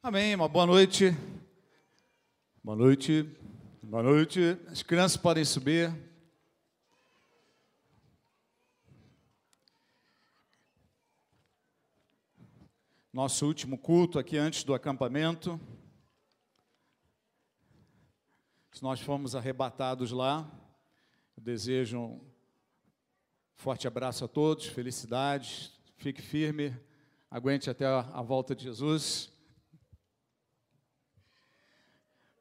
Amém, uma boa noite. Boa noite. Boa noite. As crianças podem subir. Nosso último culto aqui antes do acampamento. Se nós fomos arrebatados lá, eu desejo um forte abraço a todos, felicidades, fique firme, aguente até a volta de Jesus.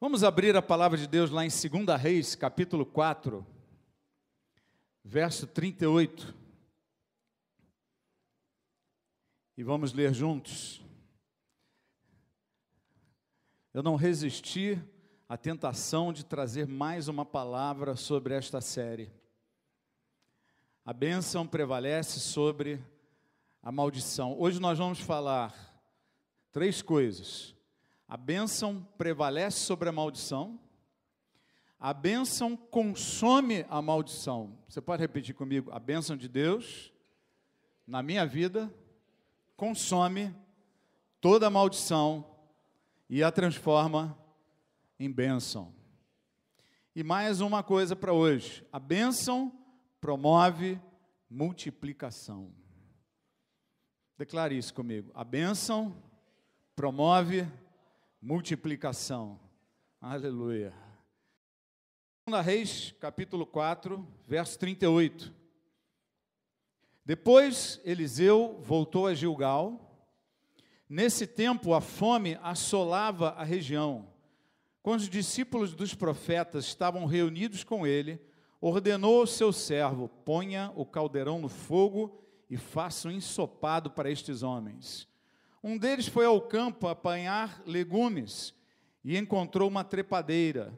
Vamos abrir a palavra de Deus lá em 2 Reis, capítulo 4, verso 38. E vamos ler juntos. Eu não resisti à tentação de trazer mais uma palavra sobre esta série. A bênção prevalece sobre a maldição. Hoje nós vamos falar três coisas. A bênção prevalece sobre a maldição. A bênção consome a maldição. Você pode repetir comigo? A bênção de Deus, na minha vida, consome toda a maldição e a transforma em bênção. E mais uma coisa para hoje. A bênção promove multiplicação. Declare isso comigo. A bênção promove multiplicação. Aleluia. 2 Reis, capítulo 4, verso 38. Depois Eliseu voltou a Gilgal. Nesse tempo a fome assolava a região. Quando os discípulos dos profetas estavam reunidos com ele, ordenou ao seu servo: ponha o caldeirão no fogo e faça um ensopado para estes homens. Um deles foi ao campo apanhar legumes e encontrou uma trepadeira.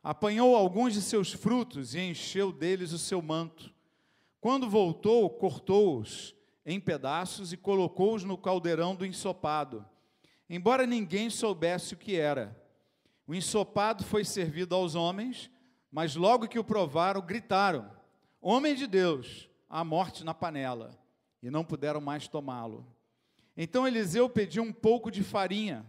Apanhou alguns de seus frutos e encheu deles o seu manto. Quando voltou, cortou-os em pedaços e colocou-os no caldeirão do ensopado, embora ninguém soubesse o que era. O ensopado foi servido aos homens, mas logo que o provaram, gritaram: homem de Deus, há morte na panela, e não puderam mais tomá-lo. Então Eliseu pediu um pouco de farinha,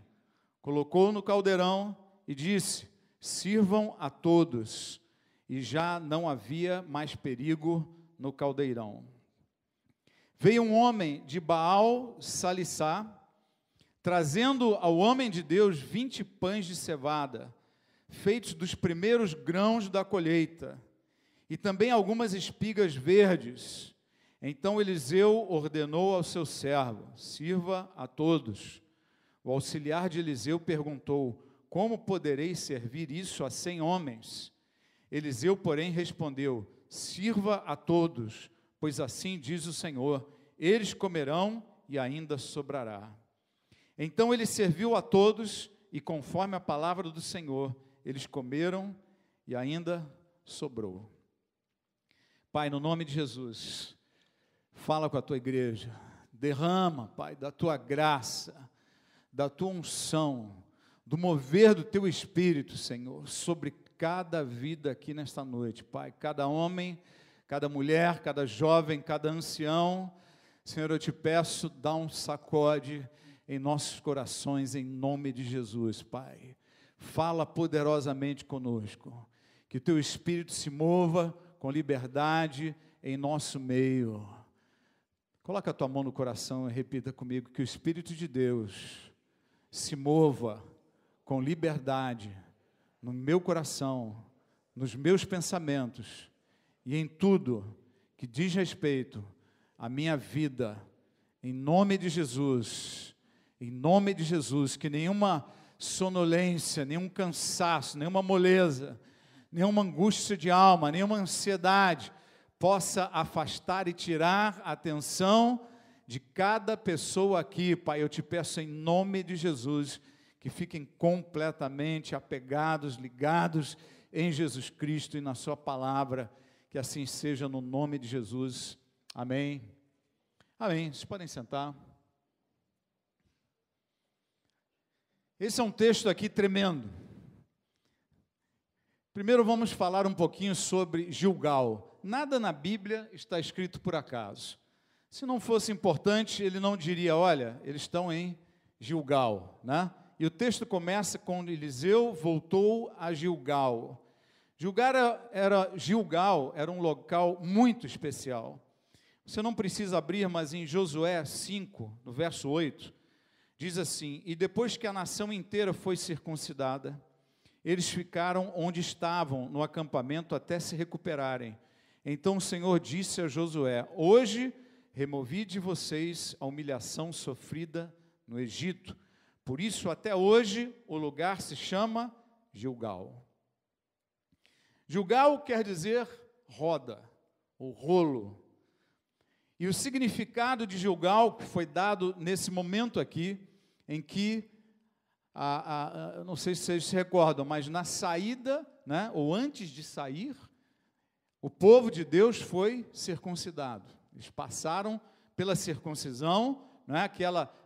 colocou no caldeirão e disse: sirvam a todos. E já não havia mais perigo no caldeirão. Veio um homem de Baal-Salissá, trazendo ao homem de Deus 20 pães de cevada, feitos dos primeiros grãos da colheita, e também algumas espigas verdes. Então Eliseu ordenou ao seu servo: sirva a todos. O auxiliar de Eliseu perguntou: como poderei servir isso a 100 homens? Eliseu, porém, respondeu: sirva a todos, pois assim diz o Senhor, eles comerão e ainda sobrará. Então ele serviu a todos, e conforme a palavra do Senhor, eles comeram e ainda sobrou. Pai, no nome de Jesus, fala com a tua igreja, derrama, Pai, da tua graça, da tua unção, do mover do teu Espírito, Senhor, sobre cada vida aqui nesta noite, Pai, cada homem, cada mulher, cada jovem, cada ancião. Senhor, eu te peço, dá um sacode em nossos corações, em nome de Jesus, Pai. Fala poderosamente conosco, que o teu Espírito se mova com liberdade em nosso meio. Coloca a tua mão no coração e repita comigo: que o Espírito de Deus se mova com liberdade no meu coração, nos meus pensamentos e em tudo que diz respeito à minha vida, em nome de Jesus, que nenhuma sonolência, nenhum cansaço, nenhuma moleza, nenhuma angústia de alma, nenhuma ansiedade possa afastar e tirar a atenção de cada pessoa aqui, Pai. Eu te peço em nome de Jesus, que fiquem completamente apegados, ligados em Jesus Cristo e na sua palavra, que assim seja no nome de Jesus. Amém. Amém. Vocês podem sentar. Esse é um texto aqui tremendo. Primeiro vamos falar um pouquinho sobre Gilgal. Nada na Bíblia está escrito por acaso. Se não fosse importante, ele não diria: olha, eles estão em Gilgal, né? E o texto começa com Eliseu voltou a Gilgal. Gilgal era um local muito especial. Você não precisa abrir, mas em Josué 5, no verso 8, diz assim: e depois que a nação inteira foi circuncidada, eles ficaram onde estavam, no acampamento, até se recuperarem. Então o Senhor disse a Josué: hoje removi de vocês a humilhação sofrida no Egito. Por isso, até hoje, o lugar se chama Gilgal. Gilgal quer dizer roda, ou rolo. E o significado de Gilgal que foi dado nesse momento aqui, em que, não sei se vocês se recordam, mas na saída, né, ou antes de sair, o povo de Deus foi circuncidado. Eles passaram pela circuncisão, né,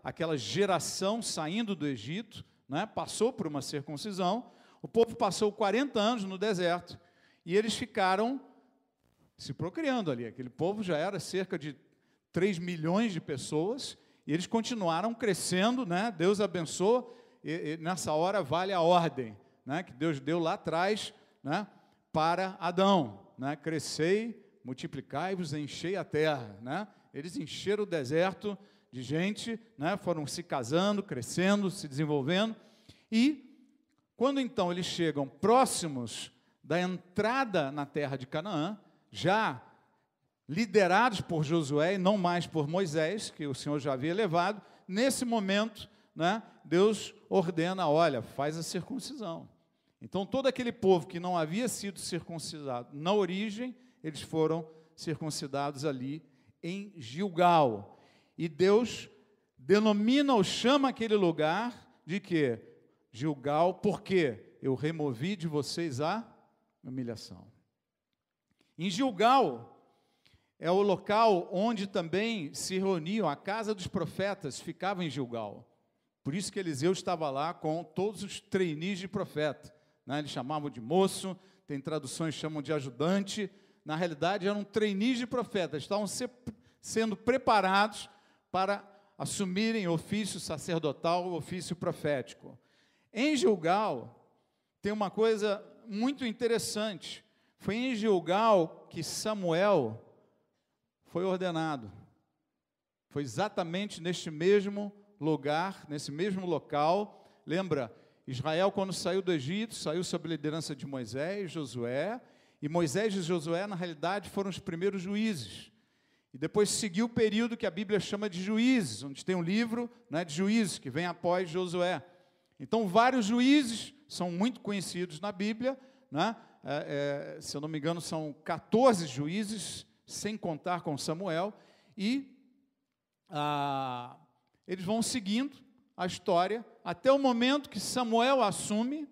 aquela geração saindo do Egito, né, passou por uma circuncisão. O povo passou 40 anos no deserto e eles ficaram se procriando ali. Aquele povo já era cerca de 3 milhões de pessoas e eles continuaram crescendo, né? Deus abençoou e nessa hora vale a ordem, né, que Deus deu lá atrás, né, para Adão, né? Crescei, multiplicai-vos, enchei a terra, né? Eles encheram o deserto de gente, né? Foram se casando, crescendo, se desenvolvendo, e quando então eles chegam próximos da entrada na terra de Canaã, já liderados por Josué e não mais por Moisés, que o Senhor já havia levado, nesse momento, né, Deus ordena: olha, faz a circuncisão. Então todo aquele povo que não havia sido circuncidado na origem, eles foram circuncidados ali em Gilgal. E Deus denomina ou chama aquele lugar de quê? Gilgal, porque eu removi de vocês a humilhação. Em Gilgal é o local onde também se reuniam, a casa dos profetas ficava em Gilgal. Por isso que Eliseu estava lá com todos os trainees de profeta, né? Eles chamavam de moço, tem traduções que chamam de ajudante. Na realidade eram trainees de profetas, estavam sendo preparados para assumirem ofício sacerdotal, ofício profético. Em Gilgal, tem uma coisa muito interessante. Foi em Gilgal que Samuel foi ordenado. Foi exatamente neste mesmo lugar, nesse mesmo local. Lembra, Israel, quando saiu do Egito, saiu sob a liderança de Moisés, Josué, e Moisés e Josué, na realidade, foram os primeiros juízes. E depois seguiu o período que a Bíblia chama de Juízes, onde tem um livro, né, de Juízes, que vem após Josué. Então, vários juízes são muito conhecidos na Bíblia, né? Se eu não me engano, são 14 juízes, sem contar com Samuel, e eles vão seguindo a história até o momento que Samuel assume.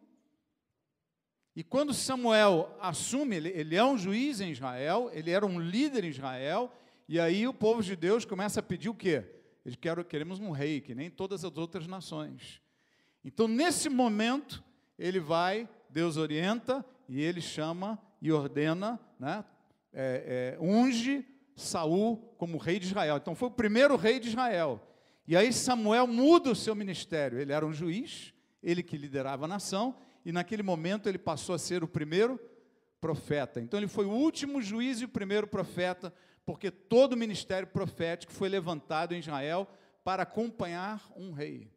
E quando Samuel assume, ele é um juiz em Israel, ele era um líder em Israel. E aí o povo de Deus começa a pedir o quê? Eles queremos um rei, que nem todas as outras nações. Então, nesse momento, Deus orienta, e ele chama e ordena, né, unge Saul como rei de Israel. Então, foi o primeiro rei de Israel. E aí Samuel muda o seu ministério. Ele era um juiz, ele que liderava a nação, e naquele momento ele passou a ser o primeiro profeta. Então, ele foi o último juiz e o primeiro profeta, porque todo o ministério profético foi levantado em Israel para acompanhar um rei.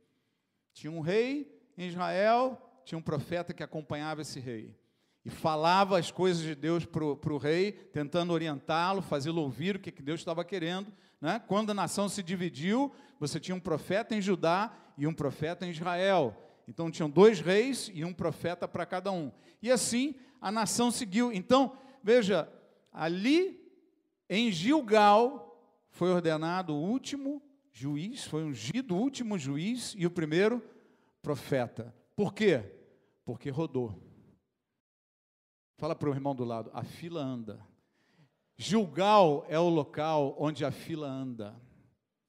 Tinha um rei em Israel, tinha um profeta que acompanhava esse rei. E falava as coisas de Deus para o rei, tentando orientá-lo, fazê-lo ouvir o que Deus estava querendo, né? Quando a nação se dividiu, você tinha um profeta em Judá e um profeta em Israel. Então, tinham 2 reis e um profeta para cada um. E assim, a nação seguiu. Então, veja, ali em Gilgal foi ordenado o último juiz, foi ungido o último juiz e o primeiro profeta. Por quê? Porque rodou. Fala para o irmão do lado, a fila anda. Gilgal é o local onde a fila anda.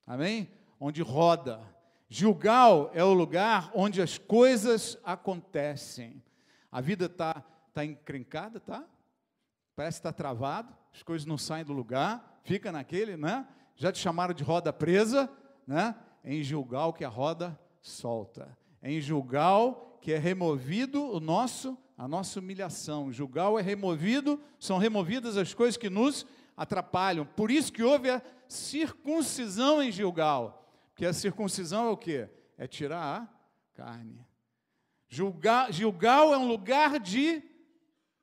Amém? Onde roda. Gilgal é o lugar onde as coisas acontecem. A vida está encrencada, tá? Parece que está travado, as coisas não saem do lugar, fica naquele, né? Já te chamaram de roda presa, né? Em Gilgal que a roda solta. É em Gilgal que é removido a nossa humilhação. Em Gilgal são removidas as coisas que nos atrapalham. Por isso que houve a circuncisão em Gilgal. Porque a circuncisão é o quê? É tirar a carne. Gilgal é um lugar de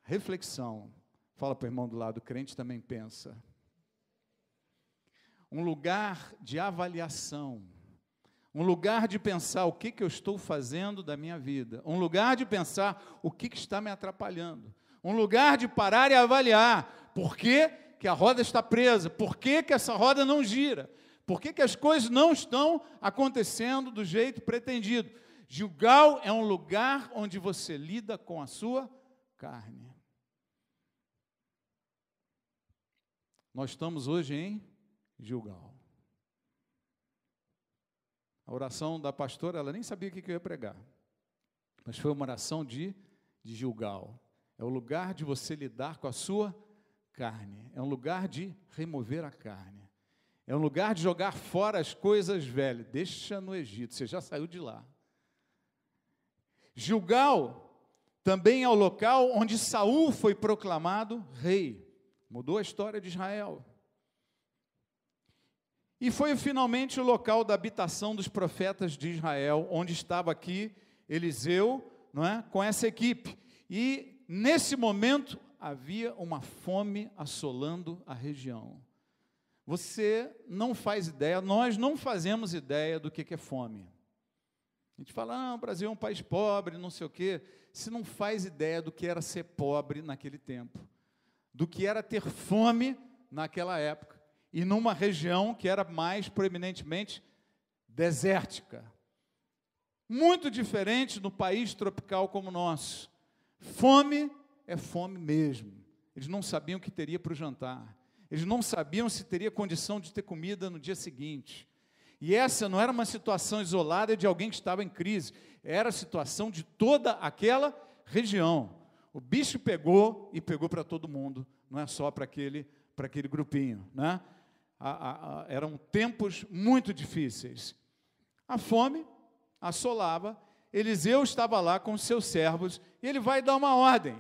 reflexão. Fala para o irmão do lado, o crente também pensa. Um lugar de avaliação. Um lugar de pensar o que eu estou fazendo da minha vida. Um lugar de pensar o que está me atrapalhando. Um lugar de parar e avaliar. Por que que a roda está presa? Por que que essa roda não gira? Por que que as coisas não estão acontecendo do jeito pretendido? Gilgal é um lugar onde você lida com a sua carne. Nós estamos hoje em Gilgal. A oração da pastora, ela nem sabia o que eu ia pregar, mas foi uma oração de Gilgal. É o lugar de você lidar com a sua carne. É um lugar de remover a carne. É um lugar de jogar fora as coisas velhas. Deixa no Egito, você já saiu de lá. Gilgal também é o local onde Saul foi proclamado rei. Mudou a história de Israel. E foi finalmente o local da habitação dos profetas de Israel, onde estava aqui Eliseu, não é, com essa equipe. E nesse momento havia uma fome assolando a região. Você não faz ideia, nós não fazemos ideia do que é fome. A gente fala, o Brasil é um país pobre, não sei o quê. Você não faz ideia do que era ser pobre naquele tempo, do que era ter fome naquela época, e numa região que era mais proeminentemente desértica. Muito diferente no país tropical como o nosso. Fome é fome mesmo. Eles não sabiam o que teria para o jantar. Eles não sabiam se teria condição de ter comida no dia seguinte. E essa não era uma situação isolada de alguém que estava em crise. Era a situação de toda aquela região. O bicho pegou e pegou para todo mundo. Não é só para aquele grupinho, né? Eram tempos muito difíceis. A fome assolava. Eliseu estava lá com os seus servos e ele vai dar uma ordem.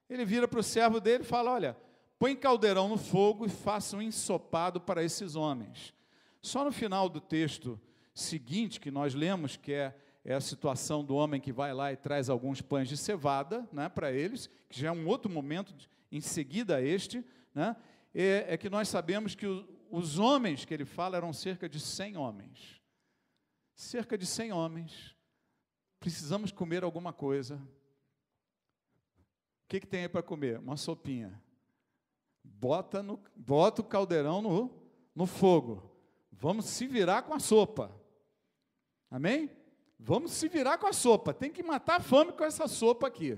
Ele vira para o servo dele e fala, olha, põe caldeirão no fogo e faça um ensopado para esses homens. Só no final do texto seguinte que nós lemos, que é a situação do homem que vai lá e traz alguns pães de cevada, né, para eles, que já é um outro momento em seguida a este, né, é que nós sabemos que os homens que ele fala eram cerca de 100 homens. Cerca de 100 homens. Precisamos comer alguma coisa. O que tem aí para comer? Uma sopinha. Bota o caldeirão no fogo. Vamos se virar com a sopa. Amém? Vamos se virar com a sopa. Tem que matar a fome com essa sopa aqui.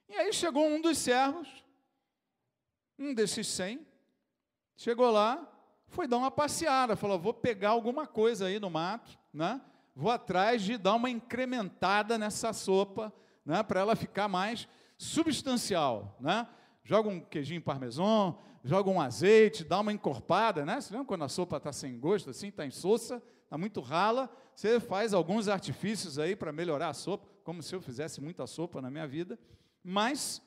E aí chegou um dos servos, um desses 100, chegou lá, foi dar uma passeada, falou, vou pegar alguma coisa aí no mato, né? Vou atrás de dar uma incrementada nessa sopa, né? Para ela ficar mais substancial, né? Joga um queijinho parmesão, joga um azeite, dá uma encorpada, né? Você lembra quando a sopa está sem gosto, assim, está insossa, está muito rala, você faz alguns artifícios aí para melhorar a sopa, como se eu fizesse muita sopa na minha vida, mas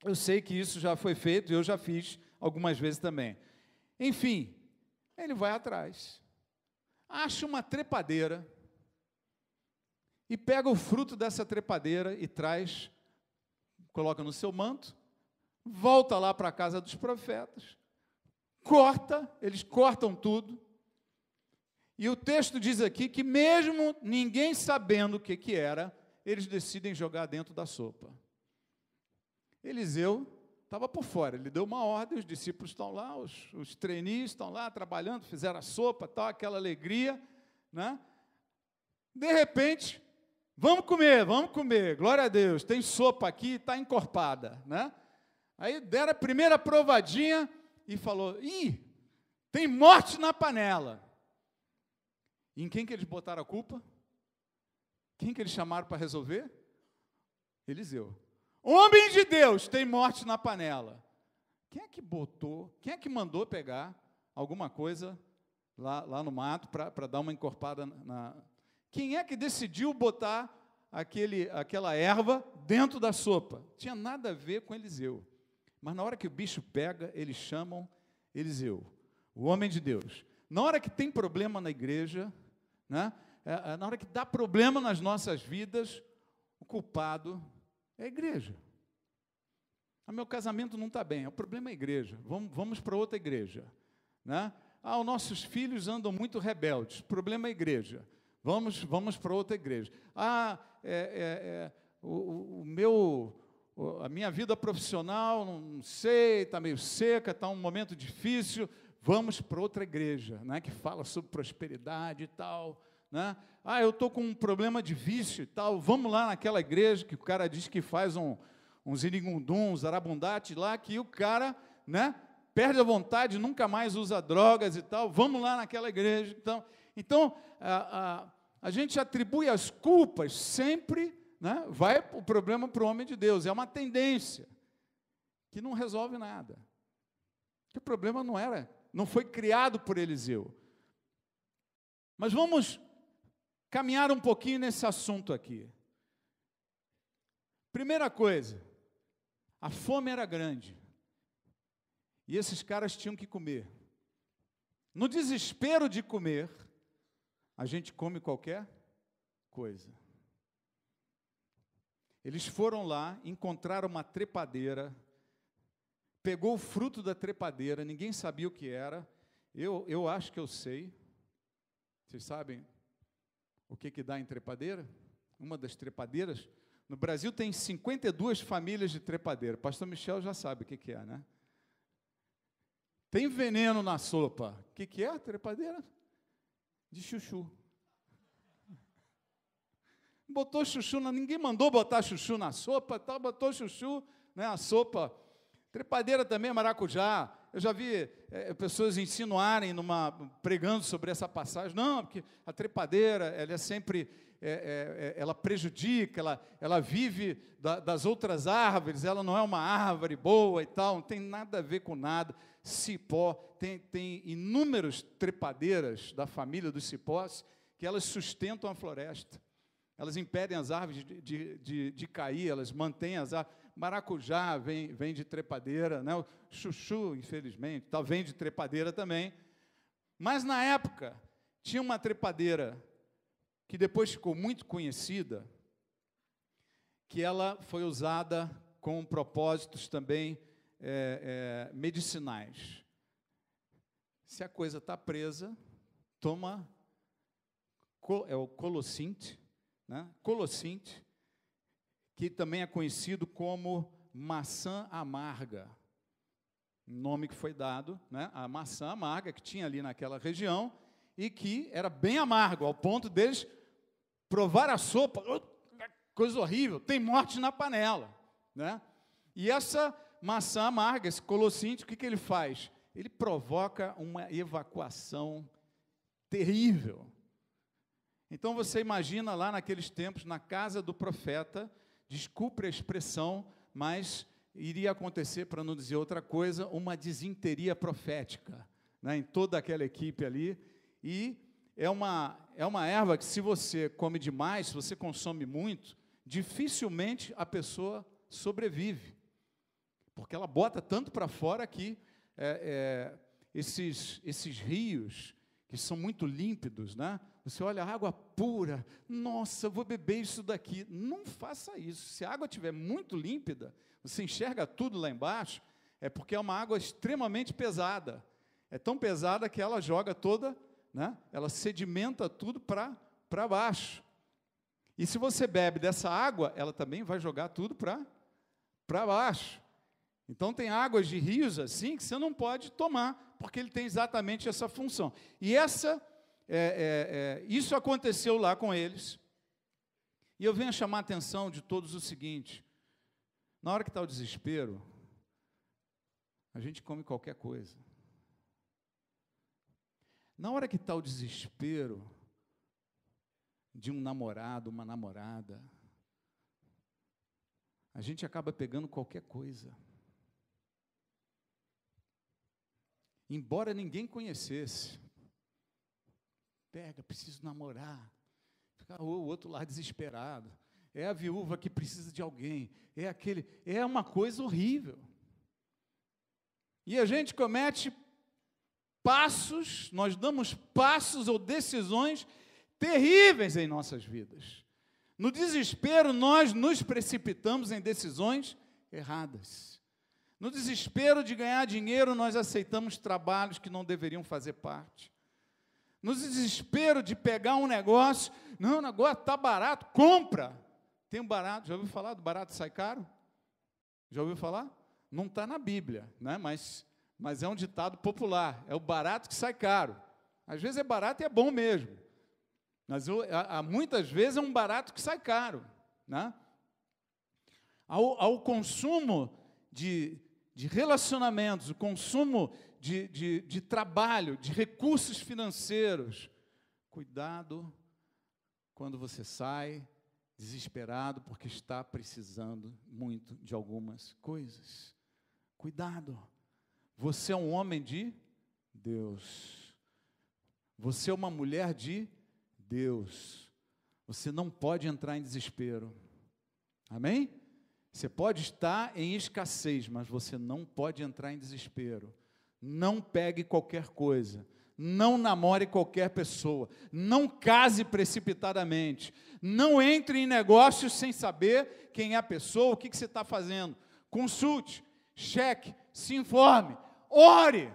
eu sei que isso já foi feito e eu já fiz algumas vezes também. Enfim, ele vai atrás, acha uma trepadeira e pega o fruto dessa trepadeira e traz, coloca no seu manto, volta lá para a casa dos profetas, eles cortam tudo, e o texto diz aqui que mesmo ninguém sabendo o que era, eles decidem jogar dentro da sopa. Eliseu estava por fora, ele deu uma ordem, os discípulos estão lá, os trainees estão lá trabalhando, fizeram a sopa, tal, aquela alegria, né? De repente, vamos comer, glória a Deus, tem sopa aqui, está encorpada, né? Aí deram a primeira provadinha e falou, tem morte na panela. E em quem que eles botaram a culpa? Quem que eles chamaram para resolver? Eliseu. Homem de Deus, tem morte na panela. Quem é que mandou pegar alguma coisa lá no mato para dar uma encorpada Quem é que decidiu botar aquela erva dentro da sopa? Tinha nada a ver com Eliseu. Mas na hora que o bicho pega, eles chamam Eliseu, o homem de Deus. Na hora que tem problema na igreja, né? Na hora que dá problema nas nossas vidas, o culpado é a igreja. Meu casamento não está bem, o problema é a igreja, vamos para outra igreja. Né? Os nossos filhos andam muito rebeldes, o problema é a igreja, vamos para outra igreja. A minha vida profissional, não sei, está meio seca, está um momento difícil, vamos para outra igreja, né, que fala sobre prosperidade e tal. Né? Eu estou com um problema de vício e tal, vamos lá naquela igreja que o cara diz que faz uns irigunduns, arabundate lá, que o cara, né, perde a vontade, nunca mais usa drogas e tal, vamos lá naquela igreja. Então a gente atribui as culpas sempre, né, vai o problema para o homem de Deus, é uma tendência que não resolve nada. Que o problema não foi criado por Eliseu. Mas vamos caminhar um pouquinho nesse assunto aqui. Primeira coisa, a fome era grande. E esses caras tinham que comer. No desespero de comer, a gente come qualquer coisa. Eles foram lá, encontraram uma trepadeira, pegou o fruto da trepadeira, ninguém sabia o que era. Eu acho que eu sei. Vocês sabem o que dá em trepadeira? Uma das trepadeiras. No Brasil tem 52 famílias de trepadeira. Pastor Michel já sabe o que é, né? Tem veneno na sopa. O que é? Trepadeira? De chuchu. Botou chuchu, ninguém mandou botar chuchu na sopa, tal, botou chuchu, né, a sopa. Trepadeira também é maracujá. Eu já vi pessoas insinuarem, pregando sobre essa passagem. Não, porque a trepadeira, ela é sempre, ela prejudica, ela vive das outras árvores, ela não é uma árvore boa e tal, não tem nada a ver com nada. Cipó, tem inúmeras trepadeiras da família dos cipós, que elas sustentam a floresta. Elas impedem as árvores de cair, elas mantêm as árvores. Maracujá vem de trepadeira, né? O chuchu, infelizmente, vem de trepadeira também. Mas, na época, tinha uma trepadeira que depois ficou muito conhecida, que ela foi usada com propósitos também medicinais. Se a coisa está presa, toma o colocinte, né? Colocinte, que também é conhecido como maçã amarga, nome que foi dado, né? A maçã amarga que tinha ali naquela região e que era bem amargo, ao ponto deles provar a sopa, coisa horrível, tem morte na panela, né? E essa maçã amarga, esse colocinte, o que ele faz? Ele provoca uma evacuação terrível. Então você imagina lá naqueles tempos, na casa do profeta, desculpe a expressão, mas iria acontecer, para não dizer outra coisa, uma disenteria profética, né, em toda aquela equipe ali. E é uma erva que, se você come demais, se você consome muito, dificilmente a pessoa sobrevive, porque ela bota tanto para fora que esses rios, que são muito límpidos, né? Você olha, água pura, nossa, eu vou beber isso daqui. Não faça isso. Se a água estiver muito límpida, você enxerga tudo lá embaixo, é porque é uma água extremamente pesada. É tão pesada que ela joga toda, né? Ela sedimenta tudo para baixo. E se você bebe dessa água, ela também vai jogar tudo para baixo. Então tem águas de rios assim que você não pode tomar, porque ele tem exatamente essa função. E isso aconteceu lá com eles. E eu venho a chamar a atenção de todos o seguinte: na hora que está o desespero, a gente come qualquer coisa. Na hora que está o desespero de um namorado, uma namorada, a gente acaba pegando qualquer coisa. Embora ninguém conhecesse. Pega, preciso namorar. O outro lá desesperado. É a viúva que precisa de alguém. É uma coisa horrível. E a gente comete passos, nós damos passos ou decisões terríveis em nossas vidas. No desespero, nós nos precipitamos em decisões erradas. No desespero de ganhar dinheiro, nós aceitamos trabalhos que não deveriam fazer parte. No desespero de pegar um negócio, não, o negócio está barato, compra. Tem um barato, já ouviu falar do barato sai caro? Já ouviu falar? Não está na Bíblia, né? Mas é um ditado popular, é o barato que sai caro. Às vezes é barato e é bom mesmo, mas muitas vezes é um barato que sai caro, né? Ao consumo de relacionamentos, o consumo de trabalho, de recursos financeiros, cuidado quando você sai desesperado porque está precisando muito de algumas coisas. Cuidado. Você é um homem de Deus. Você é uma mulher de Deus. Você não pode entrar em desespero. Amém? Você pode estar em escassez, mas você não pode entrar em desespero. Não pegue qualquer coisa. Não namore qualquer pessoa. Não case precipitadamente. Não entre em negócios sem saber quem é a pessoa, o que você está fazendo. Consulte, cheque, se informe, ore.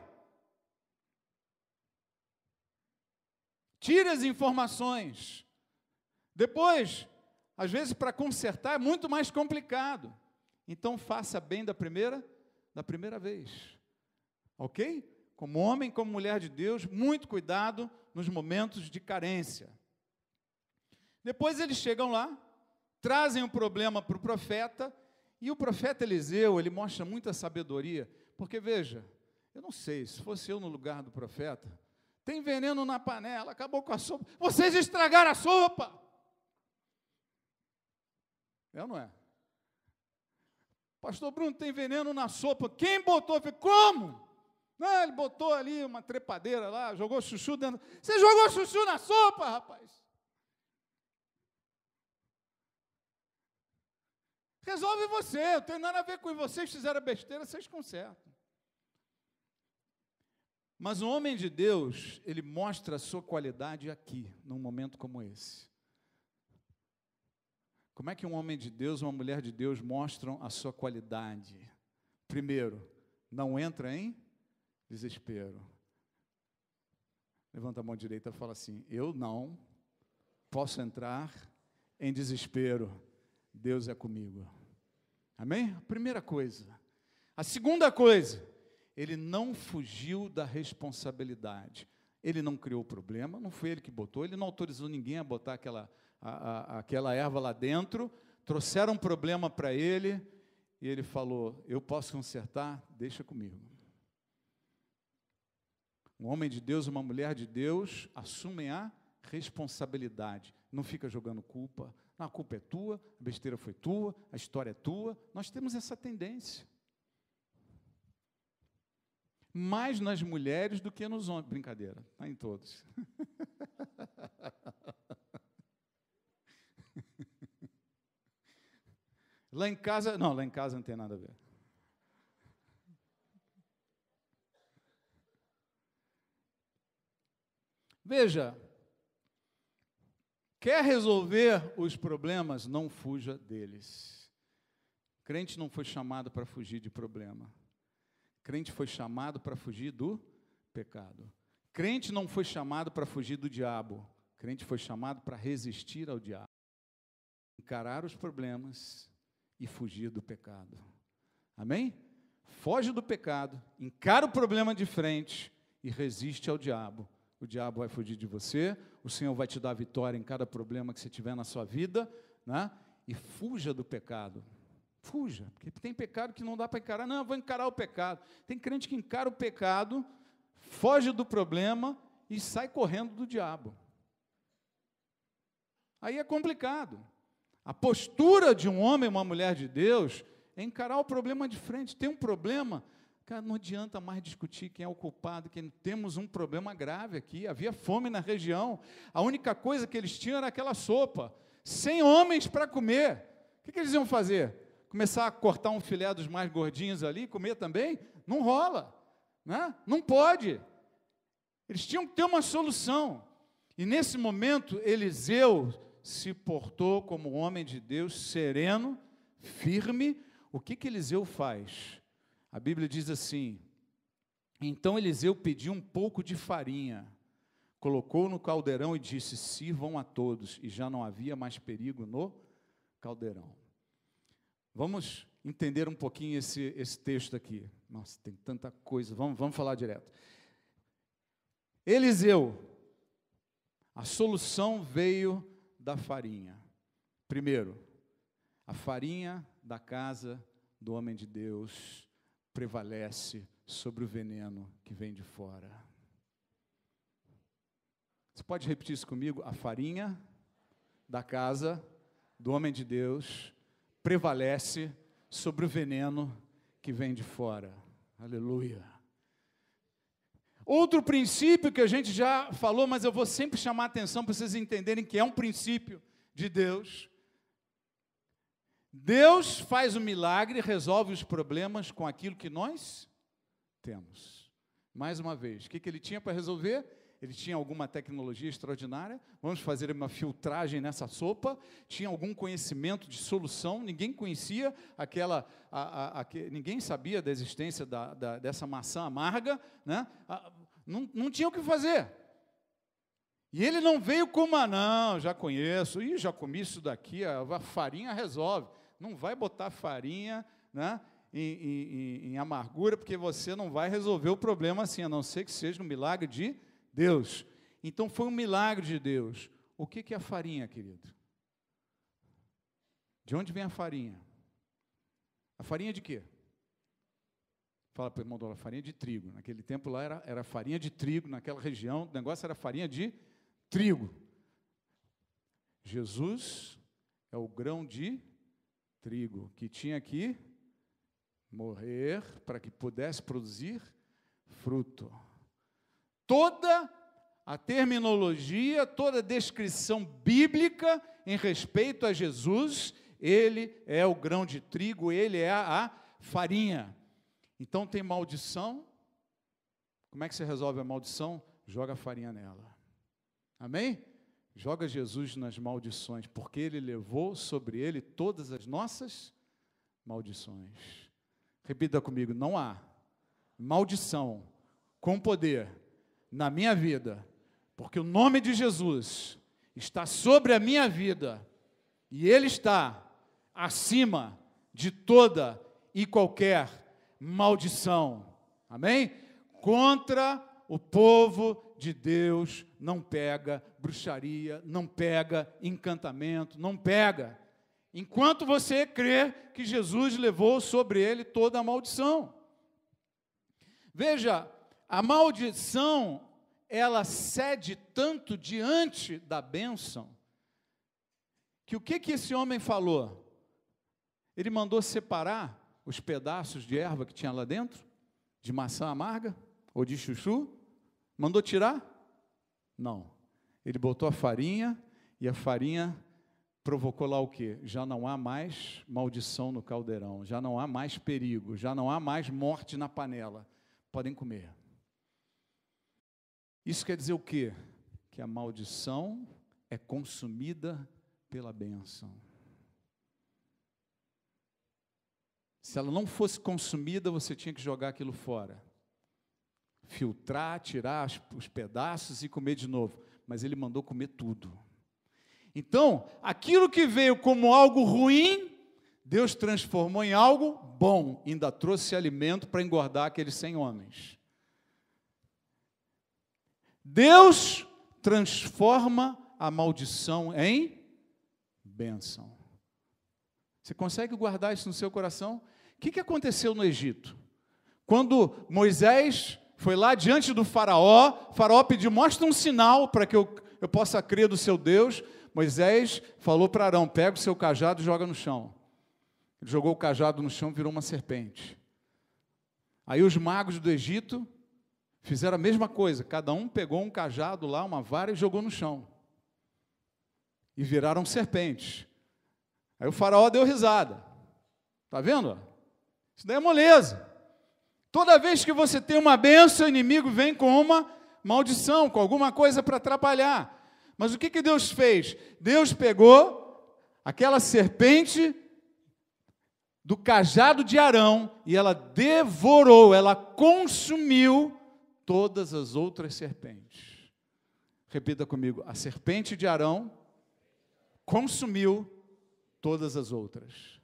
Tire as informações. Depois, às vezes, para consertar é muito mais complicado. Então, faça bem da primeira vez. Ok? Como homem, como mulher de Deus, muito cuidado nos momentos de carência. Depois eles chegam lá, trazem um problema para o profeta, e o profeta Eliseu, ele mostra muita sabedoria, porque veja, eu não sei, se fosse eu no lugar do profeta, tem veneno na panela, acabou com a sopa, vocês estragaram a sopa! É ou não é? Pastor Bruno, tem veneno na sopa, quem botou? Eu falei, como? Não, ele botou ali uma trepadeira lá, jogou chuchu dentro. Você jogou chuchu na sopa, rapaz? Resolve você, não tem nada a ver com vocês, fizeram besteira, vocês consertam. Mas o homem de Deus, ele mostra a sua qualidade aqui, num momento como esse. Como é que um homem de Deus, uma mulher de Deus mostram a sua qualidade? Primeiro, não entra em desespero. Levanta a mão direita e fala assim, eu não posso entrar em desespero, Deus é comigo. Amém? A primeira coisa. A segunda coisa, ele não fugiu da responsabilidade. Ele não criou o problema, não foi ele que botou, ele não autorizou ninguém a botar aquela erva lá dentro, trouxeram um problema para ele, e ele falou, eu posso consertar, deixa comigo. Um homem de Deus, uma mulher de Deus, assumem a responsabilidade. Não fica jogando culpa. Não, a culpa é tua, a besteira foi tua, a história é tua. Nós temos essa tendência. Mais nas mulheres do que nos homens. Brincadeira, está em todos. Lá em casa não tem nada a ver. Veja, quer resolver os problemas, não fuja deles. Crente não foi chamado para fugir de problema. Crente foi chamado para fugir do pecado. Crente não foi chamado para fugir do diabo. Crente foi chamado para resistir ao diabo. Encarar os problemas e fugir do pecado. Amém? Foge do pecado, encara o problema de frente e resiste ao diabo. O diabo vai fugir de você, o Senhor vai te dar vitória em cada problema que você tiver na sua vida, né? E fuja do pecado. Fuja, porque tem pecado que não dá para encarar. Não, eu vou encarar o pecado. Tem crente que encara o pecado, foge do problema e sai correndo do diabo. Aí é complicado. A postura de um homem, uma mulher de Deus, é encarar o problema de frente. Tem um problema, Cara, não adianta mais discutir quem é o culpado, que temos um problema grave aqui. Havia fome na região. A única coisa que eles tinham era aquela sopa. 100 homens para comer. O que eles iam fazer? Começar a cortar um filé dos mais gordinhos ali e comer também? Não rola, né? Não pode. Eles tinham que ter uma solução. E nesse momento, Eliseu se portou como homem de Deus, sereno, firme. O que Eliseu faz? A Bíblia diz assim: então Eliseu pediu um pouco de farinha, colocou no caldeirão e disse: sirvam a todos. E já não havia mais perigo no caldeirão. Vamos entender um pouquinho esse texto aqui. Nossa, tem tanta coisa, vamos falar direto. Eliseu, a solução veio da farinha. Primeiro, a farinha da casa do homem de Deus prevalece sobre o veneno que vem de fora. Você pode repetir isso comigo? A farinha da casa do homem de Deus prevalece sobre o veneno que vem de fora. Aleluia. Outro princípio que a gente já falou, mas eu vou sempre chamar a atenção para vocês entenderem que é um princípio de Deus. Deus faz o milagre, resolve os problemas com aquilo que nós temos. Mais uma vez, o que ele tinha para resolver? Ele tinha alguma tecnologia extraordinária, vamos fazer uma filtragem nessa sopa, tinha algum conhecimento de solução, ninguém conhecia ninguém sabia da existência dessa maçã amarga, né? Não tinha o que fazer. E ele não veio como, não, já conheço, já comi isso daqui, a farinha resolve. Não vai botar farinha, né, em amargura, porque você não vai resolver o problema assim, a não ser que seja um milagre de Deus. Então foi um milagre de Deus. O que é a farinha, querido? De onde vem a farinha? A farinha de quê? Fala para o irmão, farinha de trigo. Naquele tempo lá era farinha de trigo, naquela região, o negócio era farinha de trigo. Jesus é o grão de trigo que tinha que morrer para que pudesse produzir fruto. Toda a terminologia, toda a descrição bíblica em respeito a Jesus, ele é o grão de trigo, ele é a farinha. Então tem maldição, como é que você resolve a maldição? Joga a farinha nela. Amém? Joga Jesus nas maldições, porque ele levou sobre ele todas as nossas maldições. Repita comigo: não há maldição com poder na minha vida, porque o nome de Jesus está sobre a minha vida, e ele está acima de toda e qualquer maldição. Amém? Contra o povo de Deus não pega bruxaria, não pega encantamento, não pega. Enquanto você crê que Jesus levou sobre ele toda a maldição. Veja, a maldição, ela cede tanto diante da bênção, que o que esse homem falou? Ele mandou separar os pedaços de erva que tinha lá dentro, de maçã amarga, ou de chuchu, mandou tirar? Não. Ele botou a farinha, e a farinha provocou lá o quê? Já não há mais maldição no caldeirão, já não há mais perigo, já não há mais morte na panela. Podem comer. Isso quer dizer o quê? Que a maldição é consumida pela bênção. Se ela não fosse consumida, você tinha que jogar aquilo fora. Filtrar, tirar os pedaços e comer de novo. Mas ele mandou comer tudo. Então, aquilo que veio como algo ruim, Deus transformou em algo bom. Ainda trouxe alimento para engordar aqueles 100 homens. Deus transforma a maldição em bênção. Você consegue guardar isso no seu coração? O que aconteceu no Egito? Quando Moisés foi lá diante do faraó, o faraó pediu: mostra um sinal para que eu possa crer do seu Deus. Moisés falou para Arão: pega o seu cajado e joga no chão. Ele jogou o cajado no chão e virou uma serpente. Aí os magos do Egito fizeram a mesma coisa, cada um pegou um cajado lá, uma vara e jogou no chão. E viraram serpentes. Aí o faraó deu risada. Está vendo? Isso daí é moleza. Toda vez que você tem uma bênção, o inimigo vem com uma maldição, com alguma coisa para atrapalhar. Mas o que Deus fez? Deus pegou aquela serpente do cajado de Arão e ela devorou, ela consumiu todas as outras serpentes. Repita comigo, a serpente de Arão consumiu todas as outras.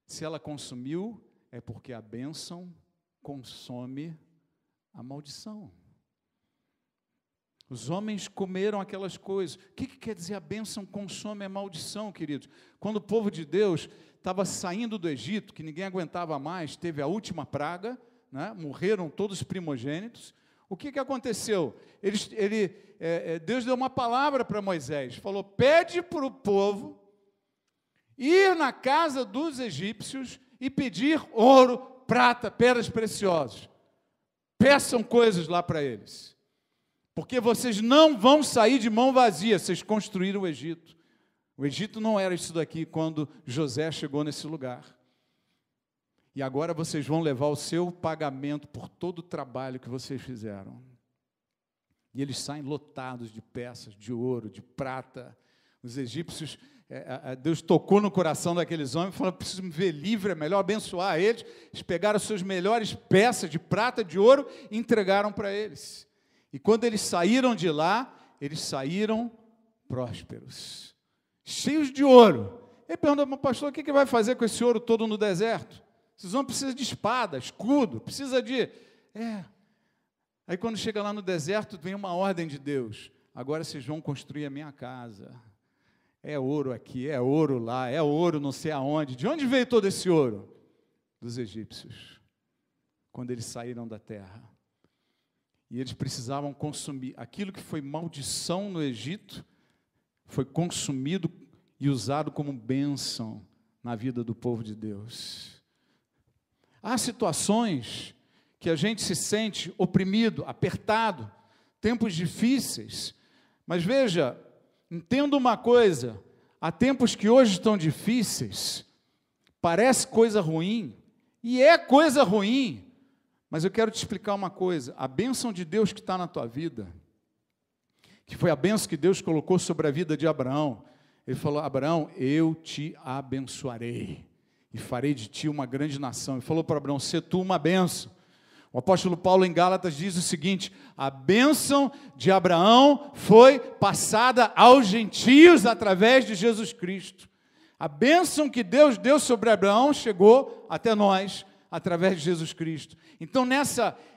Se ela consumiu, é porque a bênção consome a maldição. Os homens comeram aquelas coisas. O que quer dizer a bênção consome a maldição, queridos? Quando o povo de Deus estava saindo do Egito, que ninguém aguentava mais, teve a última praga, né? Morreram todos os primogênitos. O que aconteceu? Deus deu uma palavra para Moisés, falou, pede para o povo ir na casa dos egípcios e pedir ouro, prata, pedras preciosas. Peçam coisas lá para eles. Porque vocês não vão sair de mão vazia, vocês construíram o Egito. O Egito não era isso daqui quando José chegou nesse lugar. E agora vocês vão levar o seu pagamento por todo o trabalho que vocês fizeram. E eles saem lotados de peças, de ouro, de prata. Os egípcios, Deus tocou no coração daqueles homens, falou, preciso me ver livre, é melhor abençoar eles. Eles pegaram as suas melhores peças de prata, de ouro, e entregaram para eles. E quando eles saíram de lá, eles saíram prósperos, cheios de ouro. Ele perguntou para o pastor, o que vai fazer com esse ouro todo no deserto? Esses homens precisam de espada, escudo, precisa de... Aí quando chega lá no deserto, vem uma ordem de Deus. Agora vocês vão construir a minha casa. É ouro aqui, é ouro lá, é ouro não sei aonde. De onde veio todo esse ouro? Dos egípcios, quando eles saíram da terra. E eles precisavam consumir. Aquilo que foi maldição no Egito, foi consumido e usado como bênção na vida do povo de Deus. Há situações que a gente se sente oprimido, apertado, tempos difíceis. Mas veja, entenda uma coisa, há tempos que hoje estão difíceis, parece coisa ruim, e é coisa ruim, mas eu quero te explicar uma coisa, a bênção de Deus que está na tua vida, que foi a bênção que Deus colocou sobre a vida de Abraão, ele falou, Abraão, eu te abençoarei, e farei de ti uma grande nação, ele falou para Abraão, sê tu uma bênção. O apóstolo Paulo em Gálatas diz o seguinte, a bênção de Abraão foi passada aos gentios através de Jesus Cristo. A bênção que Deus deu sobre Abraão chegou até nós, através de Jesus Cristo. Então,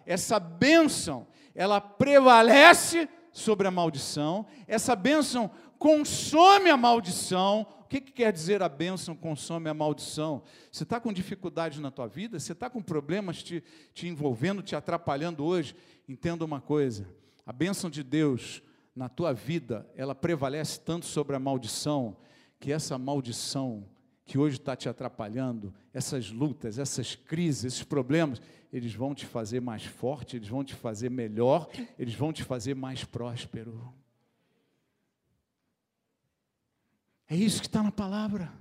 essa bênção, ela prevalece sobre a maldição, essa bênção consome a maldição. O que quer dizer a bênção consome a maldição? Você está com dificuldade na tua vida? Você está com problemas te envolvendo, te atrapalhando hoje? Entenda uma coisa, a bênção de Deus na tua vida, ela prevalece tanto sobre a maldição, que essa maldição que hoje está te atrapalhando, essas lutas, essas crises, esses problemas, eles vão te fazer mais forte, eles vão te fazer melhor, eles vão te fazer mais próspero. É isso que está na palavra.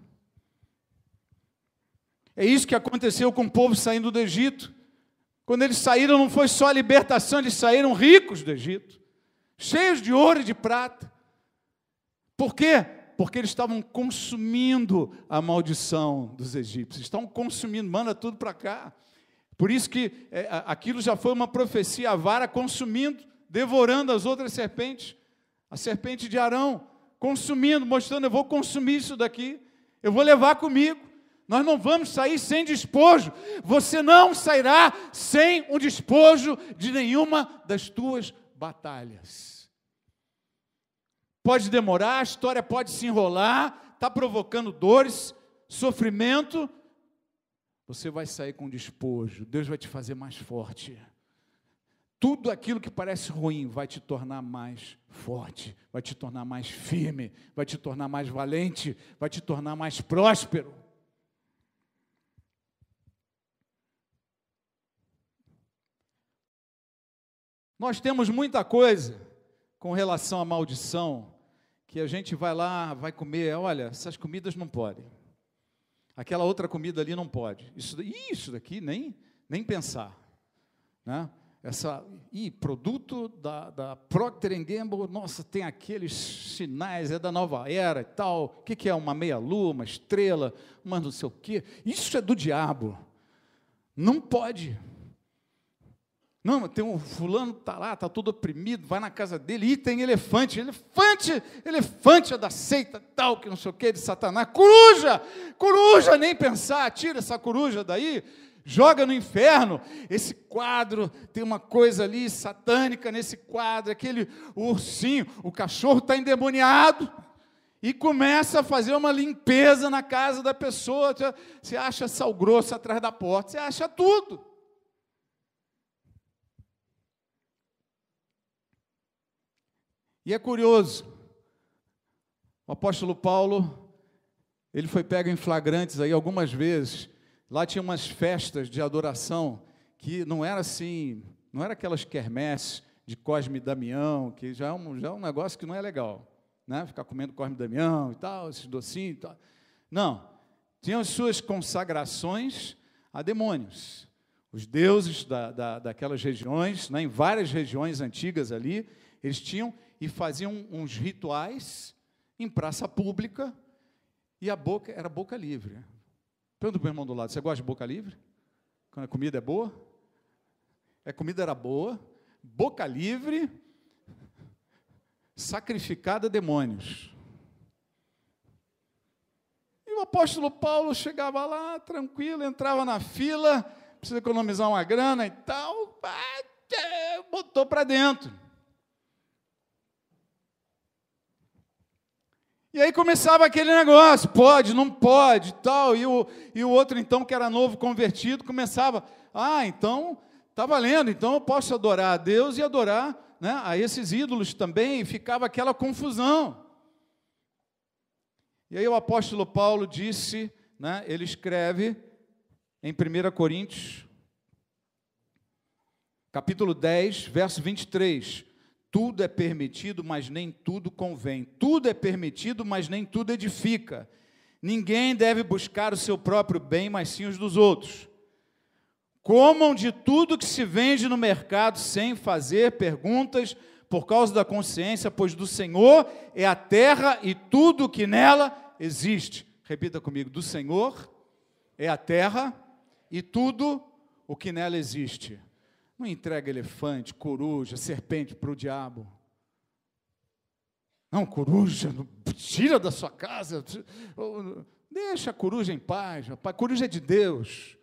É isso que aconteceu com o povo saindo do Egito. Quando eles saíram, não foi só a libertação, eles saíram ricos do Egito, cheios de ouro e de prata. Por quê? Porque eles estavam consumindo a maldição dos egípcios. Estavam consumindo, manda tudo para cá. Por isso que aquilo já foi uma profecia, a vara consumindo, devorando as outras serpentes. A serpente de Arão, consumindo, mostrando, eu vou consumir isso daqui, eu vou levar comigo, nós não vamos sair sem despojo, você não sairá sem um despojo de nenhuma das tuas batalhas. Pode demorar, a história pode se enrolar, está provocando dores, sofrimento, você vai sair com despojo, Deus vai te fazer mais forte. Tudo aquilo que parece ruim vai te tornar mais forte, vai te tornar mais firme, vai te tornar mais valente, vai te tornar mais próspero. Nós temos muita coisa com relação à maldição, que a gente vai lá, vai comer, olha, essas comidas não podem. Aquela outra comida ali não pode. Isso daqui nem pensar. Né? Produto da Procter & Gamble, nossa, tem aqueles sinais, é da nova era e tal. O que é uma meia-lua, uma estrela, uma não sei o quê? Isso é do diabo. Não pode. Não, tem um fulano, está lá, está todo oprimido, vai na casa dele, e tem elefante é da seita tal, que não sei o que, de Satanás, coruja, nem pensar, tira essa coruja daí, joga no inferno. Esse quadro, tem uma coisa ali satânica nesse quadro, aquele ursinho, o cachorro está endemoniado, e começa a fazer uma limpeza na casa da pessoa. Você acha sal grosso atrás da porta, você acha tudo. E é curioso, o apóstolo Paulo, ele foi pego em flagrantes aí algumas vezes. Lá tinha umas festas de adoração, que não era assim, não era aquelas quermesses de Cosme e Damião, que já é um negócio que não é legal, né? Ficar comendo Cosme e Damião e tal, esses docinhos e tal. Não, tinham as suas consagrações a demônios. Os deuses daquelas regiões, né? Em várias regiões antigas ali, eles tinham e faziam uns rituais em praça pública, e a boca era boca livre. Pergunta para o irmão do lado, você gosta de boca livre? Quando a comida é boa? A comida era boa, boca livre, sacrificada a demônios. E o apóstolo Paulo chegava lá, tranquilo, entrava na fila, precisa economizar uma grana e tal, botou para dentro. E aí começava aquele negócio, pode, não pode, tal, e o outro, então, que era novo convertido, começava, então, está valendo, então eu posso adorar a Deus e adorar, né, a esses ídolos também, e ficava aquela confusão. E aí o apóstolo Paulo disse, né, ele escreve em 1 Coríntios, capítulo 10, verso 23, tudo é permitido, mas nem tudo convém. Tudo é permitido, mas nem tudo edifica. Ninguém deve buscar o seu próprio bem, mas sim os dos outros. Comam de tudo que se vende no mercado, sem fazer perguntas, por causa da consciência, pois do Senhor é a terra e tudo o que nela existe. Repita comigo, do Senhor é a terra e tudo o que nela existe. Não entrega elefante, coruja, serpente para o diabo. Não, coruja, tira da sua casa. Deixa a coruja em paz, rapaz. Coruja é de Deus.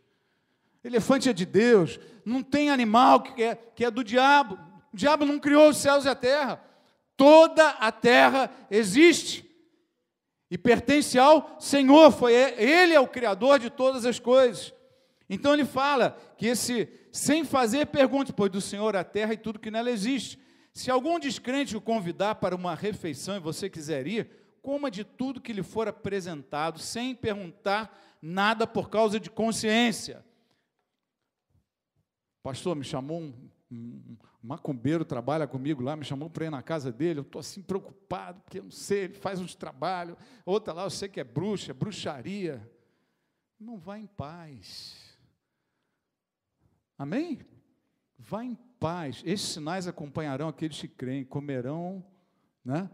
Elefante é de Deus. Não tem animal que é do diabo. O diabo não criou os céus e a terra. Toda a terra existe e pertence ao Senhor. Ele é o Criador de todas as coisas. Então ele fala que sem fazer perguntas, pois do Senhor a terra e tudo que nela existe. Se algum descrente o convidar para uma refeição e você quiser ir, coma de tudo que lhe for apresentado, sem perguntar nada por causa de consciência. Pastor, me chamou um macumbeiro, trabalha comigo lá, me chamou para ir na casa dele, eu estou assim preocupado, porque eu não sei, ele faz uns trabalhos, outra lá eu sei que é bruxa, bruxaria. Não vá em paz. Amém? Vá em paz. Esses sinais acompanharão aqueles que creem, comerão, né?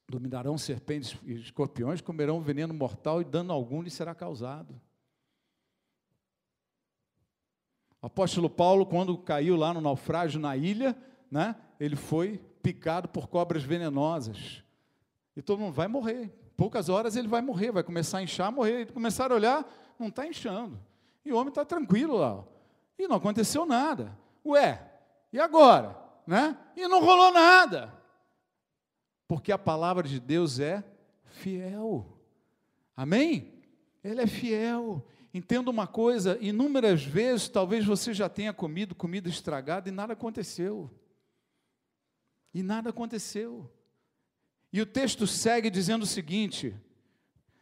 Dominarão serpentes e escorpiões, comerão veneno mortal e dano algum lhe será causado. O apóstolo Paulo, quando caiu lá no naufrágio na ilha, né? Ele foi picado por cobras venenosas. E todo mundo vai morrer. Poucas horas ele vai morrer, vai começar a inchar, morrer. E começaram a olhar, não está inchando. E o homem está tranquilo lá. E não aconteceu nada. Ué, e agora? Né? E não rolou nada. Porque a palavra de Deus é fiel. Amém? Ele é fiel. Entenda uma coisa, inúmeras vezes, talvez você já tenha comido comida estragada e nada aconteceu. E nada aconteceu. E o texto segue dizendo o seguinte,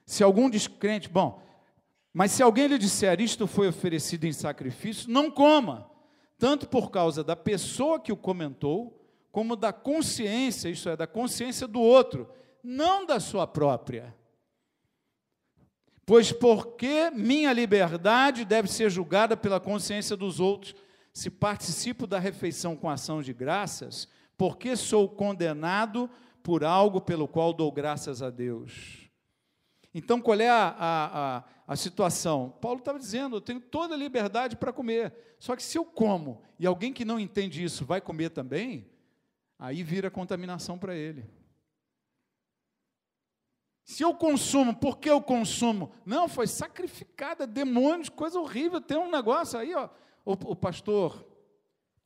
se algum descrente, mas se alguém lhe disser, isto foi oferecido em sacrifício, não coma, tanto por causa da pessoa que o comentou, como da consciência, isso é, da consciência do outro, não da sua própria. Pois porque minha liberdade deve ser julgada pela consciência dos outros, se participo da refeição com ação de graças, porque sou condenado por algo pelo qual dou graças a Deus. Então, qual é a situação? Paulo estava dizendo, eu tenho toda a liberdade para comer, só que se eu como, e alguém que não entende isso vai comer também, aí vira contaminação para ele. Se eu consumo, por que eu consumo? Não, foi sacrificada, demônios, coisa horrível, tem um negócio aí, ó. O pastor,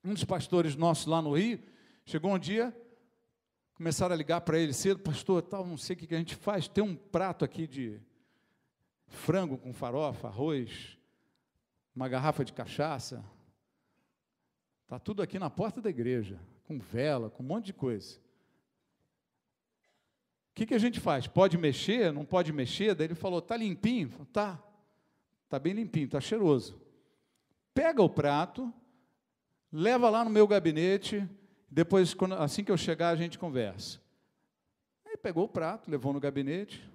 um dos pastores nossos lá no Rio, chegou um dia, começaram a ligar para ele cedo, pastor, tal, não sei o que a gente faz, tem um prato aqui de frango com farofa, arroz, uma garrafa de cachaça, está tudo aqui na porta da igreja, com vela, com um monte de coisa. O que a gente faz? Pode mexer? Não pode mexer? Daí ele falou, está limpinho? Está bem limpinho, está cheiroso. Pega o prato, leva lá no meu gabinete, depois, assim que eu chegar, a gente conversa. Aí pegou o prato, levou no gabinete,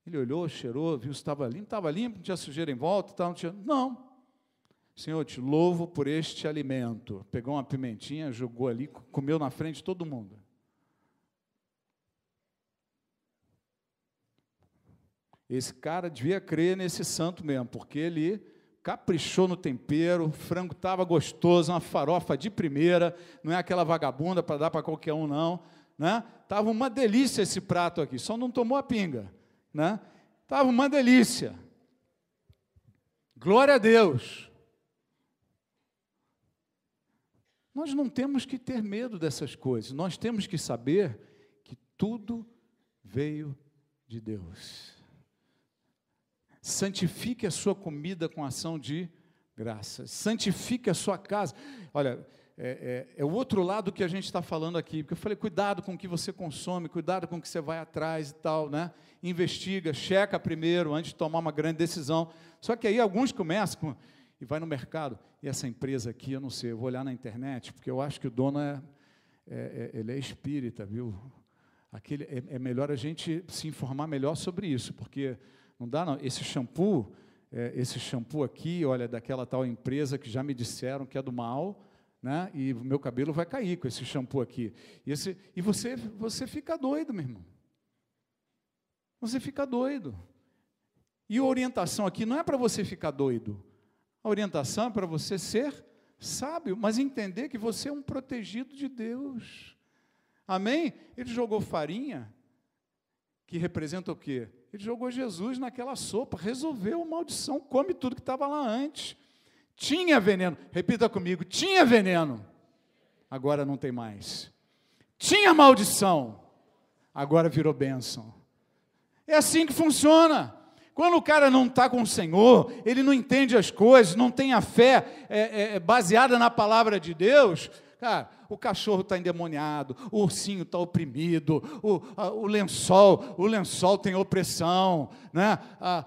ele olhou, cheirou, viu se estava limpo, não tinha sujeira em volta, tal, não tinha. Não. Senhor, te louvo por este alimento. Pegou uma pimentinha, jogou ali, comeu na frente de todo mundo. Esse cara devia crer nesse santo mesmo, porque ele caprichou no tempero, o frango estava gostoso, uma farofa de primeira, não é aquela vagabunda para dar para qualquer um, não. Estava uma delícia esse prato aqui, só não tomou a pinga. Estava uma delícia. Glória a Deus. Nós não temos que ter medo dessas coisas, nós temos que saber que tudo veio de Deus. Santifique a sua comida com ação de graças. Santifique a sua casa. Olha, é o outro lado que a gente está falando aqui, porque eu falei, cuidado com o que você consome, cuidado com o que você vai atrás e tal, Investiga, checa primeiro, antes de tomar uma grande decisão. Só que aí alguns começam e vai no mercado, e essa empresa aqui, eu não sei, eu vou olhar na internet, porque eu acho que o dono ele é espírita, viu? É melhor a gente se informar melhor sobre isso, porque não dá, não. Esse shampoo aqui, olha, daquela tal empresa que já me disseram que é do mal, e o meu cabelo vai cair com esse shampoo aqui. E você fica doido, meu irmão. Você fica doido. E a orientação aqui não é para você ficar doido. A orientação é para você ser sábio, mas entender que você é um protegido de Deus. Amém? Ele jogou farinha, que representa o quê? Ele jogou Jesus naquela sopa, resolveu a maldição, come tudo que estava lá antes. Tinha veneno, repita comigo, tinha veneno, agora não tem mais. Tinha maldição, agora virou bênção. É assim que funciona. Quando o cara não está com o Senhor, ele não entende as coisas, não tem a fé baseada na palavra de Deus, cara, o cachorro está endemoniado, o ursinho está oprimido, o lençol tem opressão,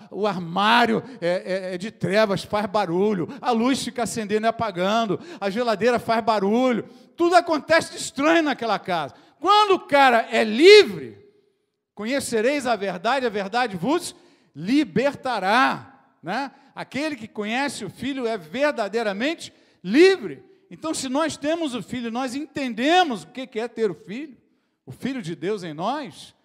o armário é de trevas, faz barulho, a luz fica acendendo e apagando, a geladeira faz barulho, tudo acontece de estranho naquela casa. Quando o cara é livre, conhecereis a verdade vos libertará. Aquele que conhece o Filho é verdadeiramente livre. Então, se nós temos o Filho, nós entendemos o que é ter o Filho de Deus em nós.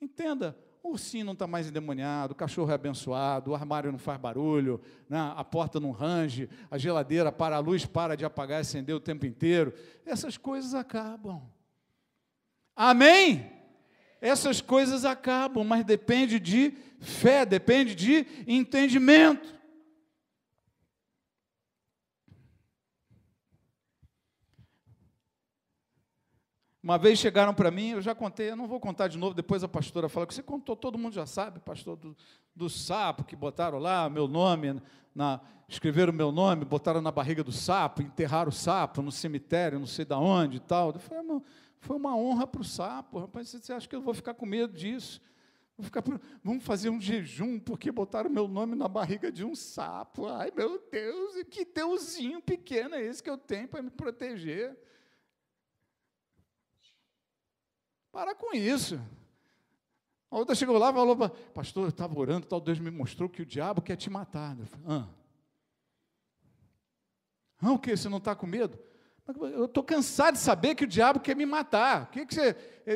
Entenda, o ursinho não está mais endemoniado, o cachorro é abençoado, o armário não faz barulho, a porta não range, a geladeira para, a luz para de apagar e acender o tempo inteiro. Essas coisas acabam. Amém? Essas coisas acabam, mas depende de fé, depende de entendimento. Uma vez chegaram para mim, eu já contei, eu não vou contar de novo, depois a pastora fala que você contou, todo mundo já sabe, pastor, do sapo, que botaram lá meu nome, escreveram meu nome, botaram na barriga do sapo, enterraram o sapo no cemitério, não sei de onde e tal. Eu falei, foi uma honra para o sapo, rapaz, você acha que eu vou ficar com medo disso? Vamos fazer um jejum, porque botaram meu nome na barriga de um sapo. Ai, meu Deus, que deusinho pequeno é esse que eu tenho para me proteger? Para com isso. A outra chegou lá e falou, pastor, eu estava orando, tal, Deus me mostrou que o diabo quer te matar. Eu falei, o quê? Você não está com medo? Eu estou cansado de saber que o diabo quer me matar.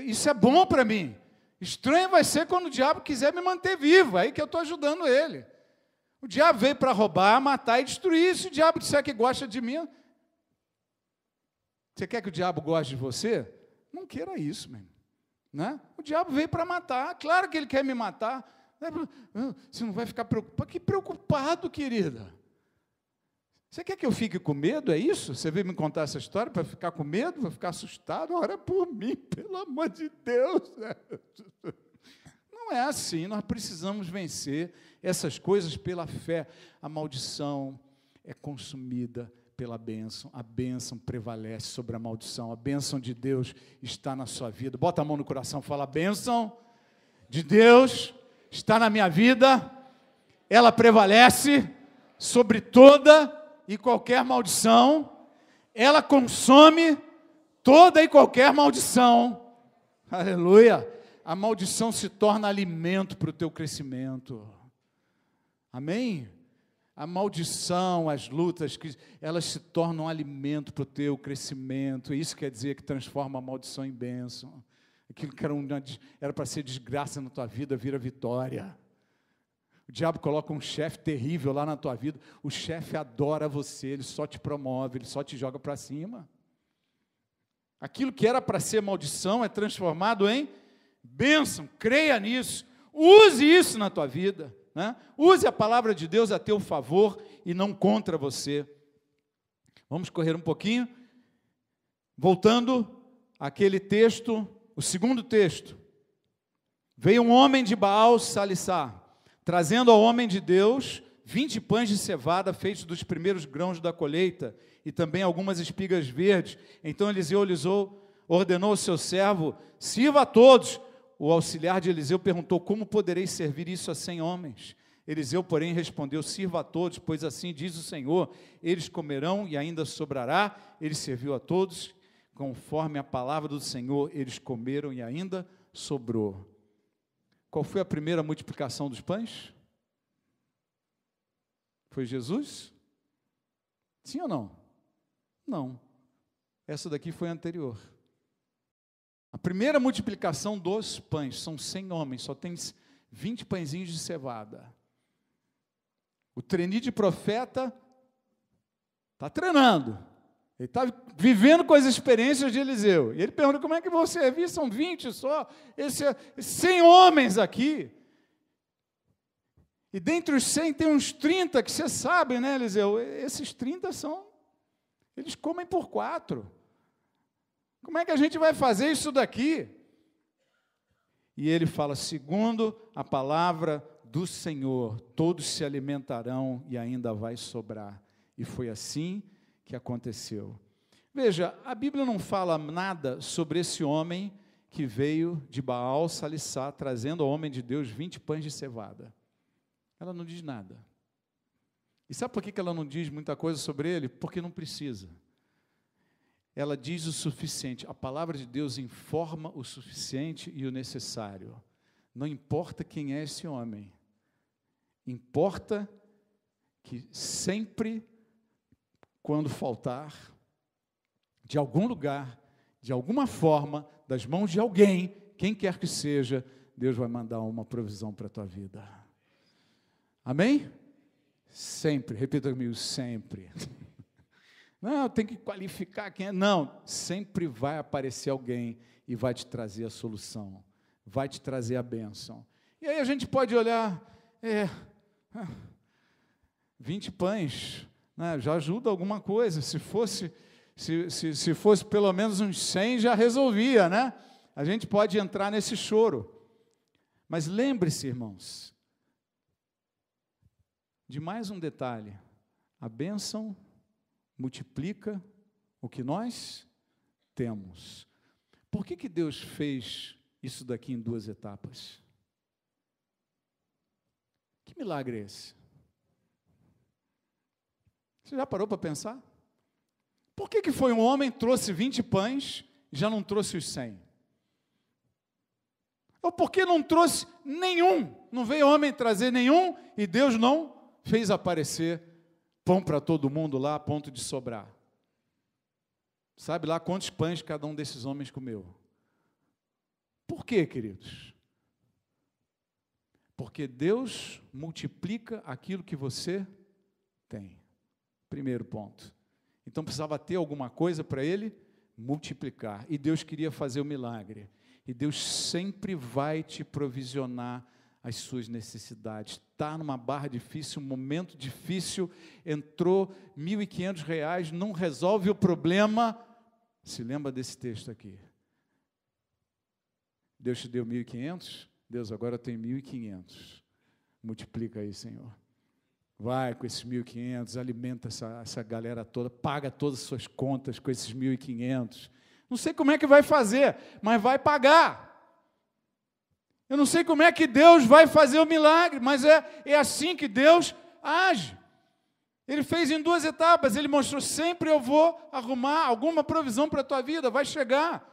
Isso é bom para mim. Estranho vai ser quando o diabo quiser me manter vivo, aí que eu estou ajudando ele. O diabo veio para roubar, matar e destruir. Se o diabo disser que gosta de mim, você quer que o diabo goste de você? Não queira isso, meu irmão. Né? O diabo veio para matar, claro que ele quer me matar. Você não vai ficar preocupado? Que preocupado, querida? Você quer que eu fique com medo, é isso? Você veio me contar essa história para ficar com medo, para ficar assustado? Ora por mim, pelo amor de Deus. Não é assim, nós precisamos vencer essas coisas pela fé. A maldição é consumida pela bênção, a bênção prevalece sobre a maldição, a bênção de Deus está na sua vida. Bota a mão no coração, fala, a bênção de Deus está na minha vida, ela prevalece sobre toda e qualquer maldição, ela consome toda e qualquer maldição. Aleluia! A maldição se torna alimento para o teu crescimento. Amém? A maldição, as lutas, elas se tornam alimento para o teu crescimento. Isso quer dizer que transforma a maldição em bênção. Aquilo que era para ser desgraça na tua vida, vira vitória. O diabo coloca um chefe terrível lá na tua vida. O chefe adora você, ele só te promove, ele só te joga para cima. Aquilo que era para ser maldição é transformado em bênção. Creia nisso. Use isso na tua vida. Né? Use a palavra de Deus a teu favor e não contra você. Vamos correr um pouquinho. Voltando àquele texto, o segundo texto. Veio um homem de Baal Salissá, trazendo ao homem de Deus 20 pães de cevada feitos dos primeiros grãos da colheita e também algumas espigas verdes. Então Eliseu ordenou ao seu servo, sirva a todos. O auxiliar de Eliseu perguntou, como poderei servir isso a 100 homens? Eliseu, porém, respondeu, sirva a todos, pois assim diz o Senhor, eles comerão e ainda sobrará. Ele serviu a todos, conforme a palavra do Senhor, eles comeram e ainda sobrou. Qual foi a primeira multiplicação dos pães? Foi Jesus? Sim ou não? Não. Essa daqui foi a anterior. A primeira multiplicação dos pães, são 100 homens, só tem 20 pãezinhos de cevada. O treininho de profeta está treinando, ele está vivendo com as experiências de Eliseu. E ele pergunta, como é que você viu? São 20 só, 100 homens aqui. E dentre os 100 tem uns 30 que você sabe, né, Eliseu? Esses 30 eles comem por 4. Como é que a gente vai fazer isso daqui? E ele fala, segundo a palavra do Senhor, todos se alimentarão e ainda vai sobrar. E foi assim que aconteceu. Veja, a Bíblia não fala nada sobre esse homem que veio de Baal Salissá, trazendo ao homem de Deus 20 pães de cevada. Ela não diz nada. E sabe por que ela não diz muita coisa sobre ele? Porque não precisa. Ela diz o suficiente, a palavra de Deus informa o suficiente e o necessário. Não importa quem é esse homem, importa que sempre, quando faltar, de algum lugar, de alguma forma, das mãos de alguém, quem quer que seja, Deus vai mandar uma provisão para a tua vida. Amém? Sempre, repita comigo, sempre. Não, tem que qualificar quem é. Não, sempre vai aparecer alguém e vai te trazer a solução, vai te trazer a bênção. E aí a gente pode olhar, 20 pães, né, já ajuda alguma coisa. Se fosse pelo menos uns 100, já resolvia, né? A gente pode entrar nesse choro. Mas lembre-se, irmãos, de mais um detalhe: a bênção multiplica o que nós temos. Por que Deus fez isso daqui em 2 etapas? Que milagre é esse? Você já parou para pensar? Por que foi um homem que trouxe 20 pães e já não trouxe os 100? Ou por que não trouxe nenhum? Não veio homem trazer nenhum e Deus não fez aparecer pão para todo mundo lá a ponto de sobrar? Sabe lá quantos pães cada um desses homens comeu? Por quê, queridos? Porque Deus multiplica aquilo que você tem. Primeiro ponto. Então precisava ter alguma coisa para ele multiplicar. E Deus queria fazer o milagre. E Deus sempre vai te provisionar as suas necessidades. Está numa barra difícil, um momento difícil, entrou R$1.500, não resolve o problema. Se lembra desse texto aqui. Deus te deu 1.500? Deus, agora eu tenho 1.500. Multiplica aí, Senhor. Vai com esses 1.500, alimenta essa galera toda, paga todas as suas contas com esses 1.500. Não sei como é que vai fazer, mas vai pagar. Eu não sei como é que Deus vai fazer o milagre, mas é assim que Deus age. Ele fez em 2 etapas, ele mostrou sempre eu vou arrumar alguma provisão para a tua vida, vai chegar.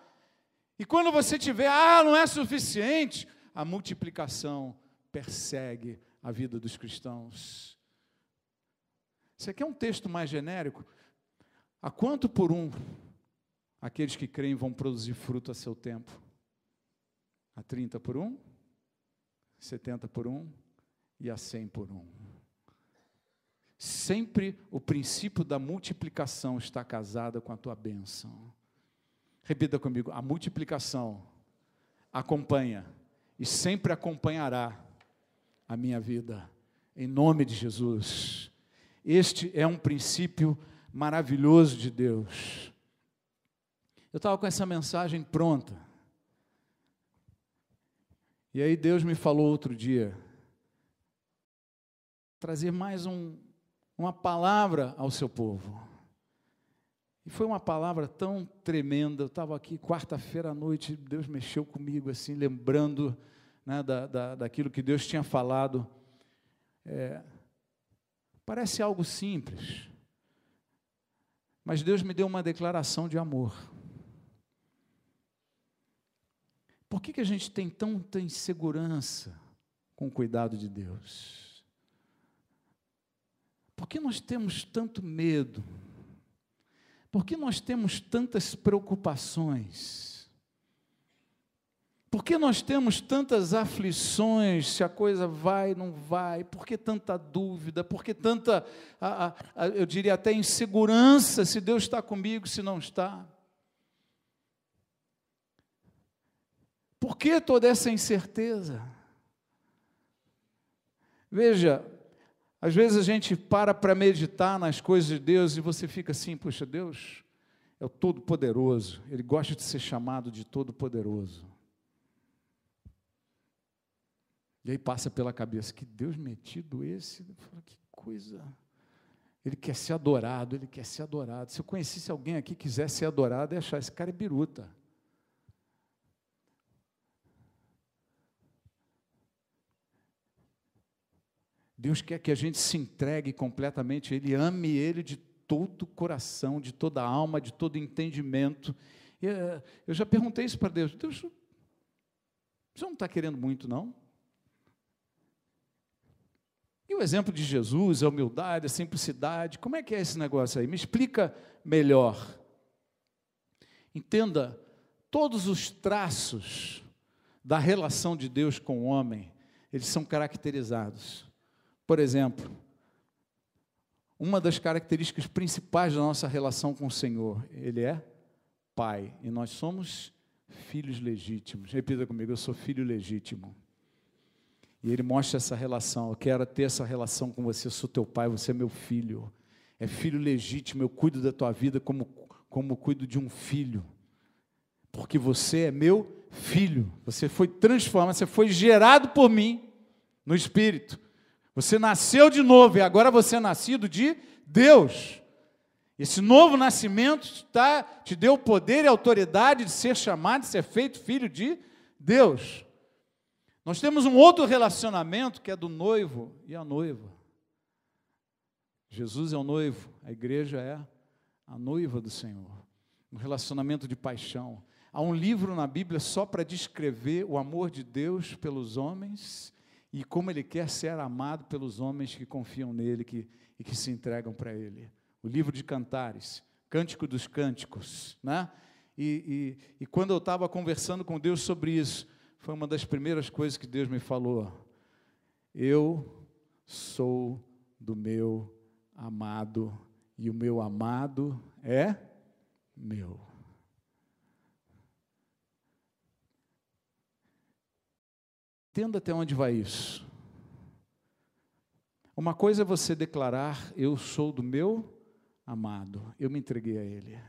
E quando você tiver, não é suficiente, a multiplicação persegue a vida dos cristãos. Isso aqui é um texto mais genérico. A quanto por um aqueles que creem vão produzir fruto a seu tempo? A 30 por 1, 70 por 1 e a 100 por 1. Sempre o princípio da multiplicação está casado com a tua bênção. Repita comigo, a multiplicação acompanha e sempre acompanhará a minha vida, em nome de Jesus. Este é um princípio maravilhoso de Deus. Eu estava com essa mensagem pronta. E aí Deus me falou outro dia, trazer mais uma palavra ao seu povo. E foi uma palavra tão tremenda. Eu estava aqui quarta-feira à noite, Deus mexeu comigo assim, lembrando, né, daquilo que Deus tinha falado. Parece algo simples, mas Deus me deu uma declaração de amor. Por que a gente tem tanta insegurança com o cuidado de Deus? Por que nós temos tanto medo? Por que nós temos tantas preocupações? Por que nós temos tantas aflições, se a coisa vai, não vai? Por que tanta dúvida? Por que tanta, eu diria até insegurança, se Deus está comigo, se não está? Por que toda essa incerteza? Veja, às vezes a gente para meditar nas coisas de Deus e você fica assim, poxa, Deus é o Todo-Poderoso, Ele gosta de ser chamado de Todo-Poderoso. E aí passa pela cabeça, que Deus metido esse, que coisa, Ele quer ser adorado, Ele quer ser adorado. Se eu conhecesse alguém aqui que quisesse ser adorado, eu ia achar, esse cara é biruta. Deus quer que a gente se entregue completamente a Ele, ame Ele de todo o coração, de toda a alma, de todo entendimento. Eu já perguntei isso para Deus. Deus, você não está querendo muito, não? E o exemplo de Jesus, a humildade, a simplicidade, como é que é esse negócio aí? Me explica melhor. Entenda, todos os traços da relação de Deus com o homem, eles são caracterizados. Por exemplo, uma das características principais da nossa relação com o Senhor, Ele é Pai, e nós somos filhos legítimos. Repita comigo, eu sou filho legítimo. E Ele mostra essa relação, eu quero ter essa relação com você, eu sou teu pai, você é meu filho. É filho legítimo, eu cuido da tua vida como cuido de um filho. Porque você é meu filho, você foi transformado, você foi gerado por mim no Espírito. Você nasceu de novo e agora você é nascido de Deus. Esse novo nascimento te deu o poder e a autoridade de ser chamado, de ser feito filho de Deus. Nós temos um outro relacionamento que é do noivo e a noiva. Jesus é o noivo, a igreja é a noiva do Senhor. Um relacionamento de paixão. Há um livro na Bíblia só para descrever o amor de Deus pelos homens e como Ele quer ser amado pelos homens que confiam nele e que se entregam para Ele. O livro de Cantares, Cântico dos Cânticos, né? E quando eu estava conversando com Deus sobre isso, foi uma das primeiras coisas que Deus me falou. Eu sou do meu amado, e o meu amado é meu. Entenda até onde vai isso. Uma coisa é você declarar, eu sou do meu amado, eu me entreguei a Ele.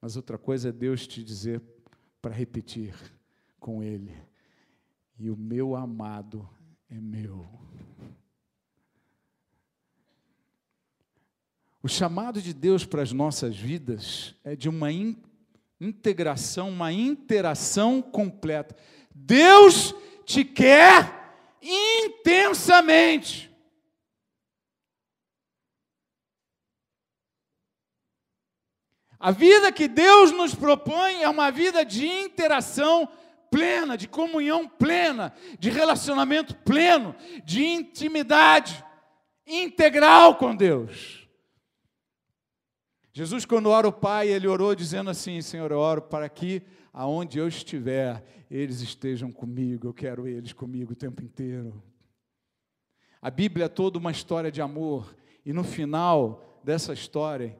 Mas outra coisa é Deus te dizer para repetir com Ele, e o meu amado é meu. O chamado de Deus para as nossas vidas é de uma integração, uma interação completa. Deus te quer intensamente. A vida que Deus nos propõe é uma vida de interação plena, de comunhão plena, de relacionamento pleno, de intimidade integral com Deus. Jesus, quando ora o Pai, Ele orou dizendo assim, Senhor, eu oro para que, aonde eu estiver, eles estejam comigo, eu quero eles comigo o tempo inteiro. A Bíblia é toda uma história de amor, e no final dessa história,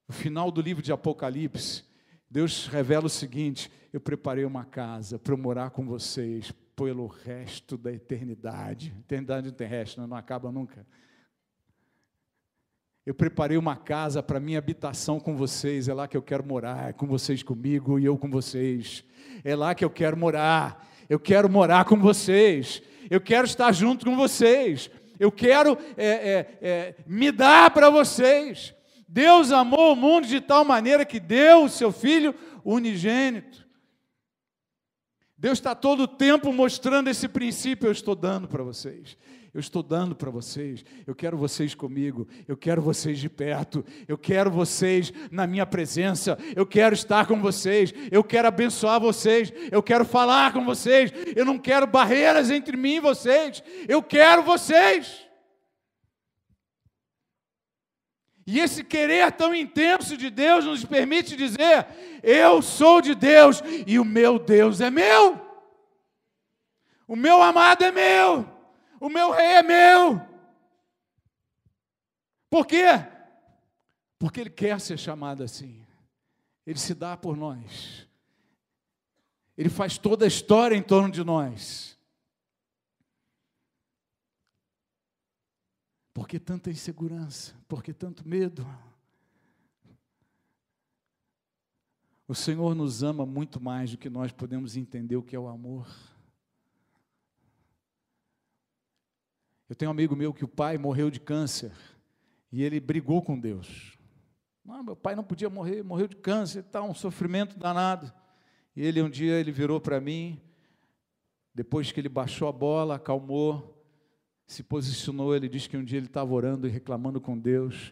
no final do livro de Apocalipse, Deus revela o seguinte, eu preparei uma casa para eu morar com vocês pelo resto da eternidade. Eternidade não tem resto, não acaba nunca. Eu preparei uma casa para minha habitação com vocês, é lá que eu quero morar, é com vocês comigo e eu com vocês. É lá que eu quero morar com vocês, eu quero estar junto com vocês, eu quero me dar para vocês. Deus amou o mundo de tal maneira que deu o seu Filho unigênito. Deus está todo o tempo mostrando esse princípio, eu estou dando para vocês. Eu estou dando para vocês, eu quero vocês comigo, eu quero vocês de perto, eu quero vocês na minha presença, eu quero estar com vocês, eu quero abençoar vocês, eu quero falar com vocês, eu não quero barreiras entre mim e vocês, eu quero vocês. E esse querer tão intenso de Deus nos permite dizer, eu sou de Deus e o meu Deus é meu, o meu amado é meu. O meu rei é meu. Por quê? Porque Ele quer ser chamado assim. Ele se dá por nós. Ele faz toda a história em torno de nós. Por que tanta insegurança? Por que tanto medo? O Senhor nos ama muito mais do que nós podemos entender o que é o amor. Eu tenho um amigo meu que o pai morreu de câncer e ele brigou com Deus. Não, meu pai não podia morrer, morreu de câncer, está um sofrimento danado. E um dia ele virou para mim, depois que ele baixou a bola, acalmou, se posicionou, ele disse que um dia ele estava orando e reclamando com Deus,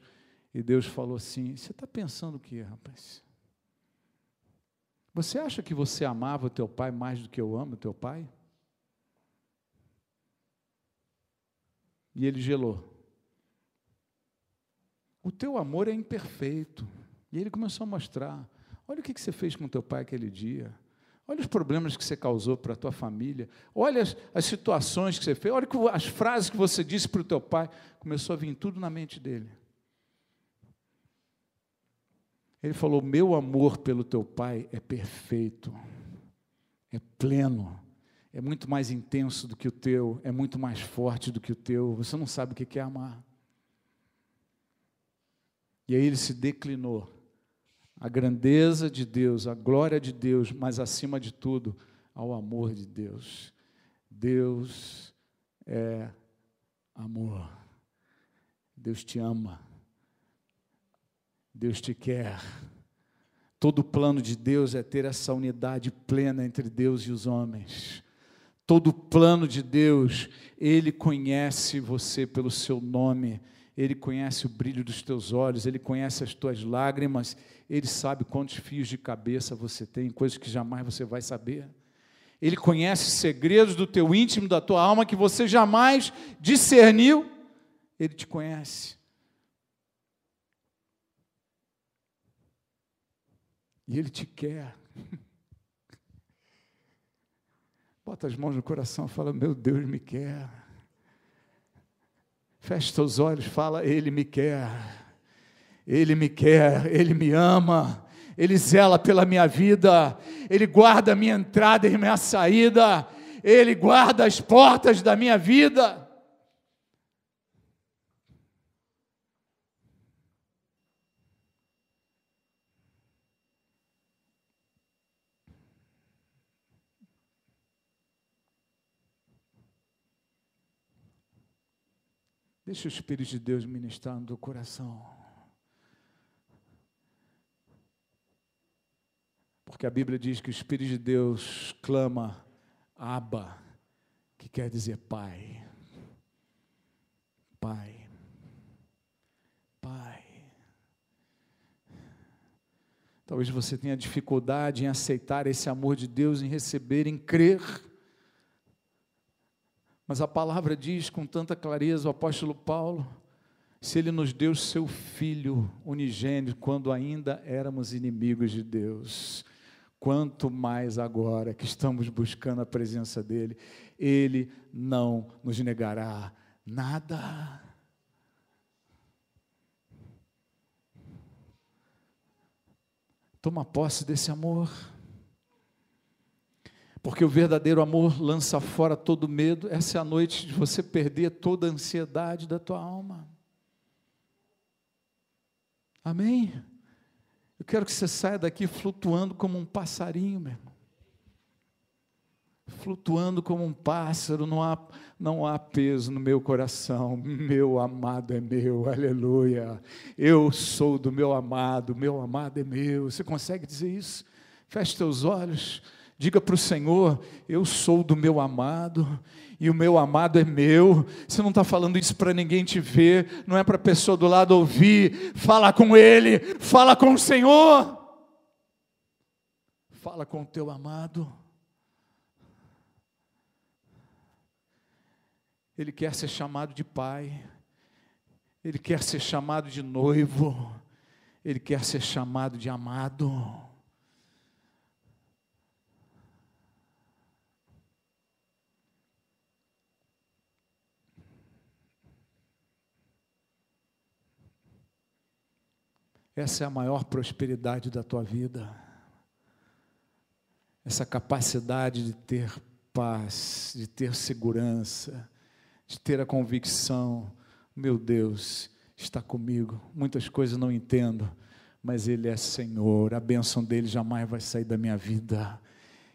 e Deus falou assim, você está pensando o quê, rapaz? Você acha que você amava o teu pai mais do que eu amo o teu pai? E ele gelou. O teu amor é imperfeito. E ele começou a mostrar. Olha o que você fez com o teu pai aquele dia. Olha os problemas que você causou para a tua família. Olha as situações que você fez. Olha as frases que você disse para o teu pai. Começou a vir tudo na mente dele. Ele falou, meu amor pelo teu pai é perfeito. É pleno. É muito mais intenso do que o teu, é muito mais forte do que o teu, você não sabe o que é amar. E aí ele se declinou, a grandeza de Deus, a glória de Deus, mas acima de tudo, ao amor de Deus. Deus é amor, Deus te ama, Deus te quer. Todo o plano de Deus é ter essa unidade plena entre Deus e os homens. todo o plano de Deus. Ele conhece você pelo seu nome, Ele conhece o brilho dos teus olhos, Ele conhece as tuas lágrimas, Ele sabe quantos fios de cabeça você tem, coisas que jamais você vai saber. Ele conhece segredos do teu íntimo, da tua alma, que você jamais discerniu. Ele te conhece. E Ele te quer. Bota as mãos no coração e fala: meu Deus me quer. Fecha teus olhos, fala: Ele me quer. Ele me quer, Ele me ama. Ele zela pela minha vida, Ele guarda a minha entrada e minha saída, Ele guarda as portas da minha vida. Deixa o Espírito de Deus ministrar no teu coração. Porque a Bíblia diz que o Espírito de Deus clama Abba, que quer dizer Pai. Pai. Pai. Talvez você tenha dificuldade em aceitar esse amor de Deus, em receber, em crer. Mas a palavra diz com tanta clareza, o apóstolo Paulo, se Ele nos deu seu Filho unigênito, quando ainda éramos inimigos de Deus, quanto mais agora que estamos buscando a presença dEle, Ele não nos negará nada. Toma posse desse amor. Porque o verdadeiro amor lança fora todo medo. Essa é a noite de você perder toda a ansiedade da tua alma. Amém? Eu quero que você saia daqui flutuando como um passarinho, meu irmão. Flutuando como um pássaro, não há peso no meu coração. Meu amado é meu, aleluia. Eu sou do meu amado é meu. Você consegue dizer isso? Feche teus olhos. Diga para o Senhor: eu sou do meu amado, e o meu amado é meu. Você não está falando isso para ninguém te ver, não é para a pessoa do lado ouvir. Fala com Ele, fala com o Senhor. Fala com o teu amado. Ele quer ser chamado de pai, Ele quer ser chamado de noivo, Ele quer ser chamado de amado. Essa é a maior prosperidade da tua vida, essa capacidade de ter paz, de ter segurança, de ter a convicção: meu Deus está comigo, muitas coisas não entendo, mas Ele é Senhor, a bênção dEle jamais vai sair da minha vida,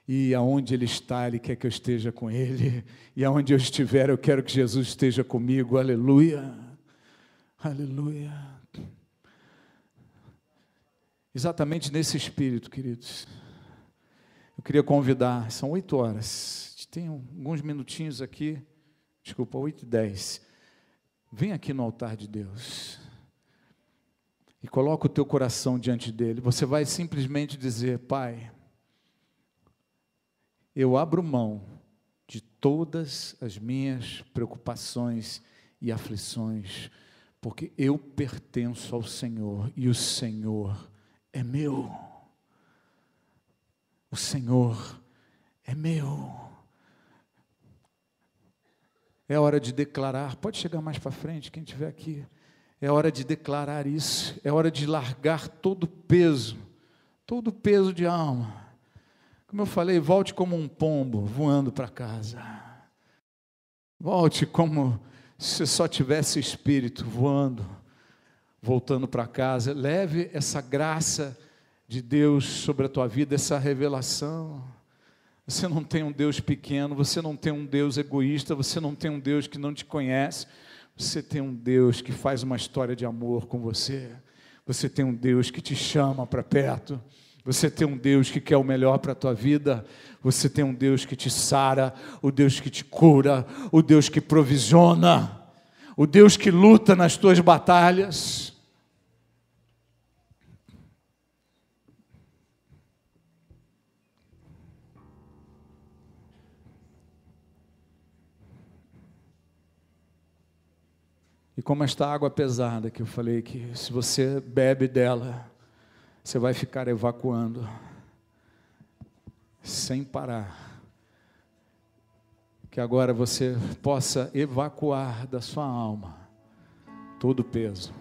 e aonde Ele está, Ele quer que eu esteja com Ele, e aonde eu estiver, eu quero que Jesus esteja comigo, aleluia, aleluia. Exatamente nesse espírito, queridos, eu queria convidar, são 8 horas, tem alguns minutinhos aqui, desculpa, 8:10, vem aqui no altar de Deus, e coloca o teu coração diante dEle, você vai simplesmente dizer: Pai, eu abro mão de todas as minhas preocupações e aflições, porque eu pertenço ao Senhor, e o Senhor é meu. O Senhor é meu. É hora de declarar, pode chegar mais para frente, quem estiver aqui. É hora de declarar isso, é hora de largar todo o peso de alma. Como eu falei, volte como um pombo voando para casa. Volte como se só tivesse espírito voando, voltando para casa. Leve essa graça de Deus sobre a tua vida, essa revelação. Você não tem um Deus pequeno, você não tem um Deus egoísta, você não tem um Deus que não te conhece, você tem um Deus que faz uma história de amor com você, você tem um Deus que te chama para perto, Você tem um Deus que quer o melhor para a tua vida. Você tem um Deus que te sara, o Deus que te cura, o Deus que provisiona, o Deus que luta nas tuas batalhas. E como esta água pesada que eu falei, que se você bebe dela, você vai ficar evacuando, sem parar. Que agora você possa evacuar da sua alma todo o peso,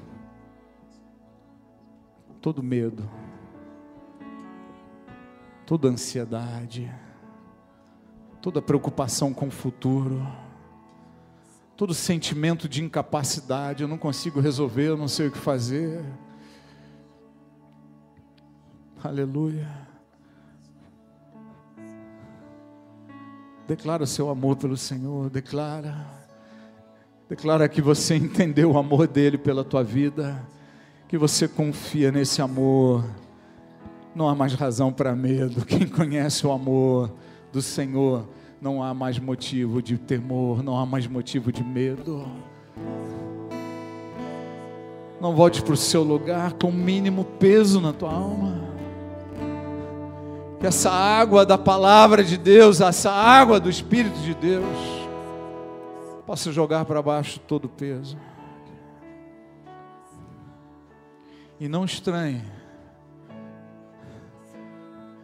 todo medo, toda ansiedade, toda preocupação com o futuro, todo sentimento de incapacidade. Eu não consigo resolver, eu não sei o que fazer. Aleluia. Declara o seu amor pelo Senhor. Declara que você entendeu o amor dele pela tua vida, que você confia nesse amor. Não há mais razão para medo. Quem conhece o amor do Senhor, não há mais motivo de temor, não há mais motivo de medo. Não volte para o seu lugar com o mínimo peso na tua alma. Que essa água da palavra de Deus, essa água do Espírito de Deus, possa jogar para baixo todo o peso. E não estranhe,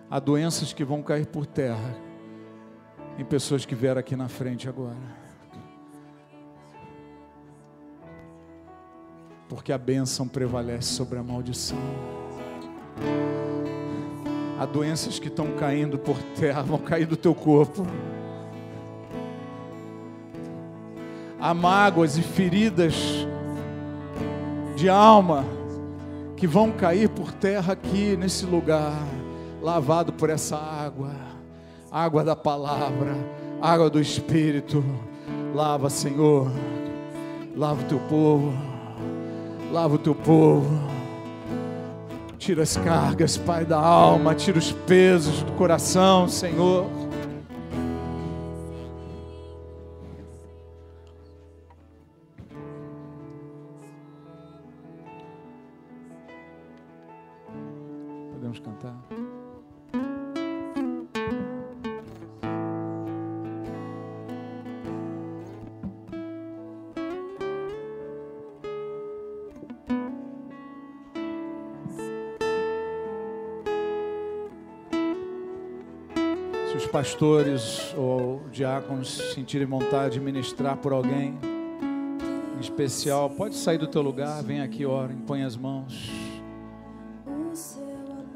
há doenças que vão cair por terra em pessoas que vieram aqui na frente agora, porque a bênção prevalece sobre a maldição. Há doenças que estão caindo por terra, vão cair do teu corpo. Há mágoas e feridas de alma que vão cair por terra aqui nesse lugar, lavado por essa água. Água da palavra, água do Espírito. Lava, Senhor, lava o teu povo, lava o teu povo. Tira as cargas, Pai, da alma, tira os pesos do coração, Senhor. Podemos cantar? Se os pastores ou diáconos sentirem vontade de ministrar por alguém em especial, pode sair do teu lugar, vem aqui, ora, impõe as mãos.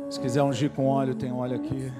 Se quiser ungir com óleo, tem óleo aqui.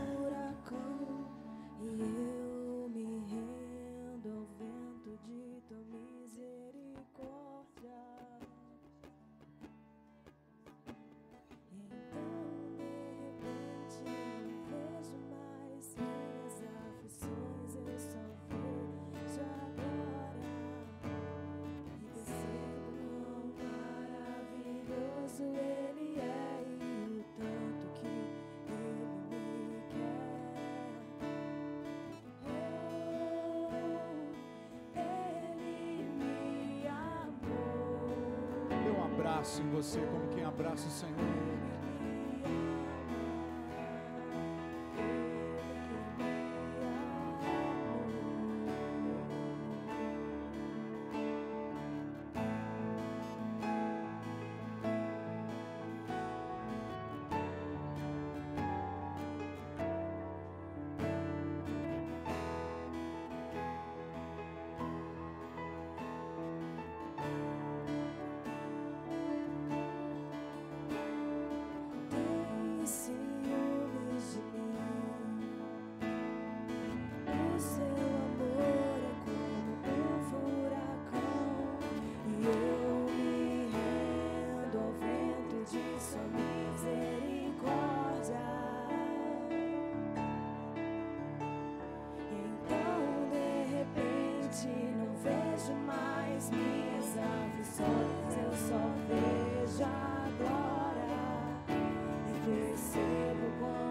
Em você, como quem abraça o Senhor. Só vejo a glória e percebo quando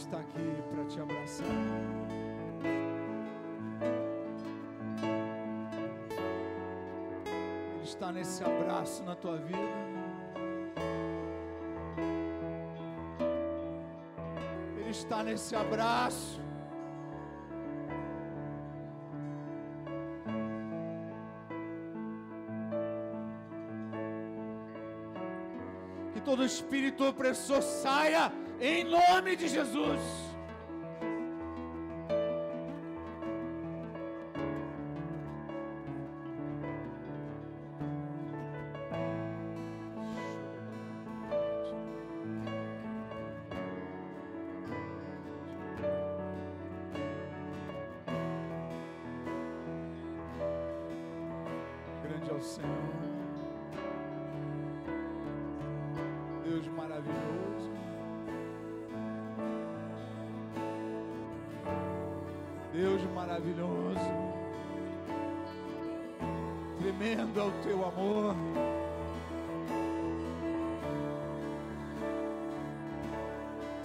está aqui para te abraçar. Ele está nesse abraço na tua vida. Ele está nesse abraço. Que todo espírito opressor saia em nome de Jesus. Grande é o Senhor, Deus maravilhoso, Deus maravilhoso, tremendo é o teu amor,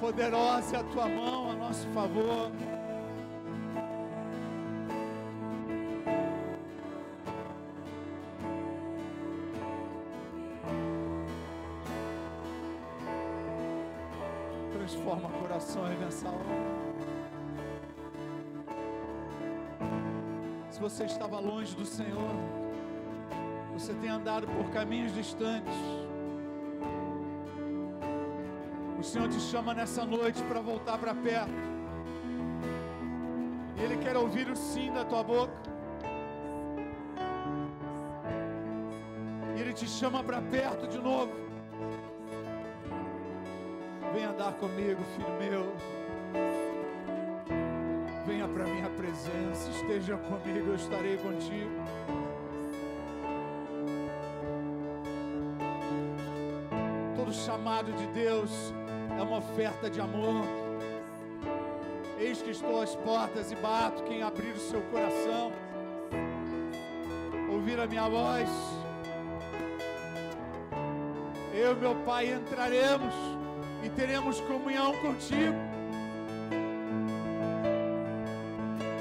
poderosa é a tua mão a nosso favor. Transforma corações nessa hora. Se você estava longe do Senhor, você tem andado por caminhos distantes, o Senhor te chama nessa noite para voltar para perto. E Ele quer ouvir o sim da tua boca. E Ele te chama para perto de novo. Venha andar comigo, filho meu. Venha para a minha presença. Esteja comigo, eu estarei contigo. Todo chamado de Deus é uma oferta de amor. Eis que estou às portas e bato. Quem abrir o seu coração, ouvir a minha voz, eu e meu Pai entraremos e teremos comunhão contigo.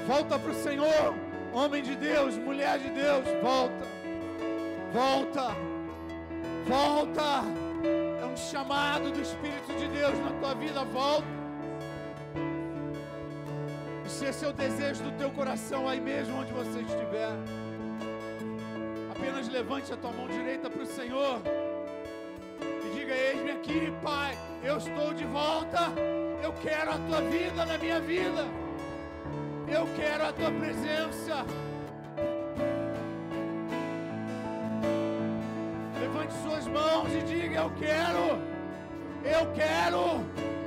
Volta para o Senhor, homem de Deus, mulher de Deus, volta, volta, volta. É um chamado do Espírito de Deus na tua vida, volta. E se esse é o desejo do teu coração, aí mesmo onde você estiver, apenas levante a tua mão direita para o Senhor e diga: eis-me aqui, Pai, eu estou de volta. Eu quero a tua vida na minha vida. Eu quero a tua presença. Levante suas mãos e diga: eu quero, eu quero,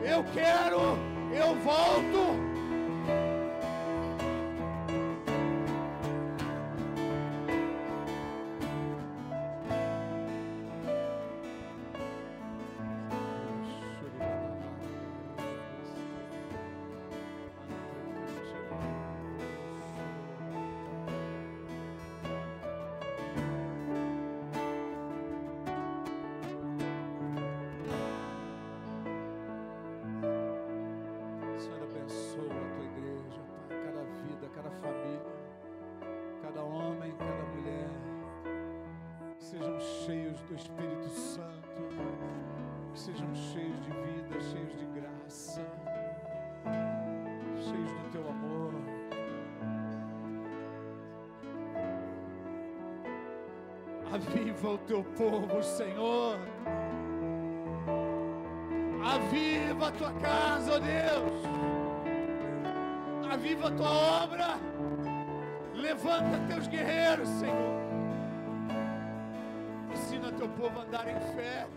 eu quero, eu volto. Sejam cheios do Espírito Santo, que sejam cheios de vida, cheios de graça, cheios do teu amor. Aviva o teu povo, Senhor. Aviva a tua casa, ó Deus. Aviva a tua obra. Levanta teus guerreiros, Senhor. Ensina teu povo a andar em fé.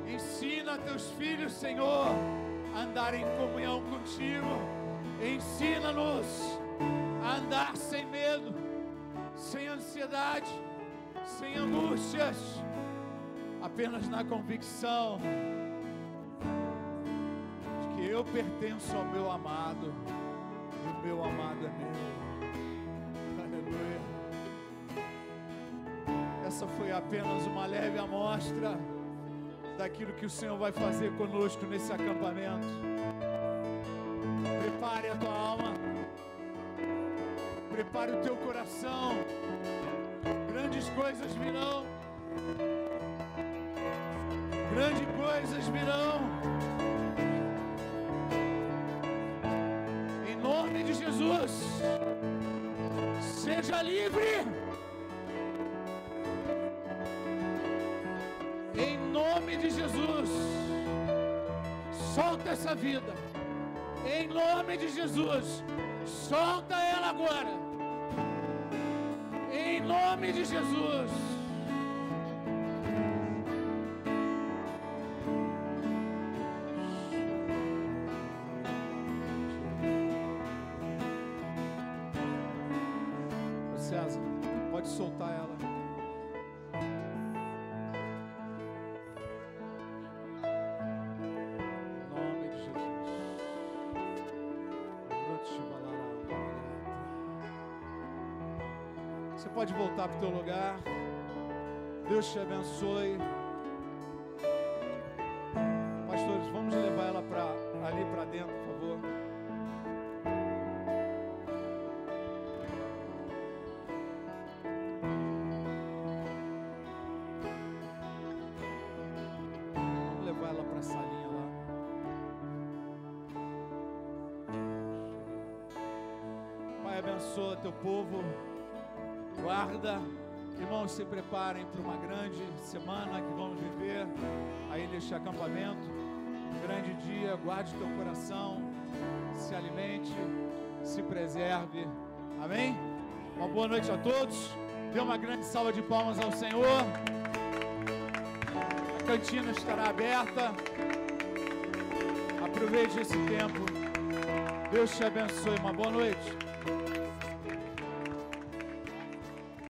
Ensina teus filhos, Senhor, a andar em comunhão contigo. Ensina-nos a andar sem medo, sem ansiedade, sem angústias, apenas na convicção de que eu pertenço ao meu amado e o meu amado é meu. Aleluia. Essa foi apenas uma leve amostra daquilo que o Senhor vai fazer conosco nesse acampamento. Prepare a tua alma, prepare o teu coração. Grandes coisas virão, grandes coisas virão. Em nome de Jesus, seja livre. Em nome de Jesus, solta essa vida. Em nome de Jesus, solta ela agora. Em nome de Jesus. César, pode soltar ela. Você pode voltar para o teu lugar. Deus te abençoe. Pastores, vamos levar ela ali para dentro, por favor. Vamos levar ela para a salinha lá. Pai, abençoa teu povo. Guarda, irmãos, se preparem para uma grande semana que vamos viver aí neste acampamento. Um grande dia, guarde teu coração, se alimente, se preserve. Amém? Uma boa noite a todos. Dê uma grande salva de palmas ao Senhor. A cantina estará aberta. Aproveite esse tempo. Deus te abençoe. Uma boa noite.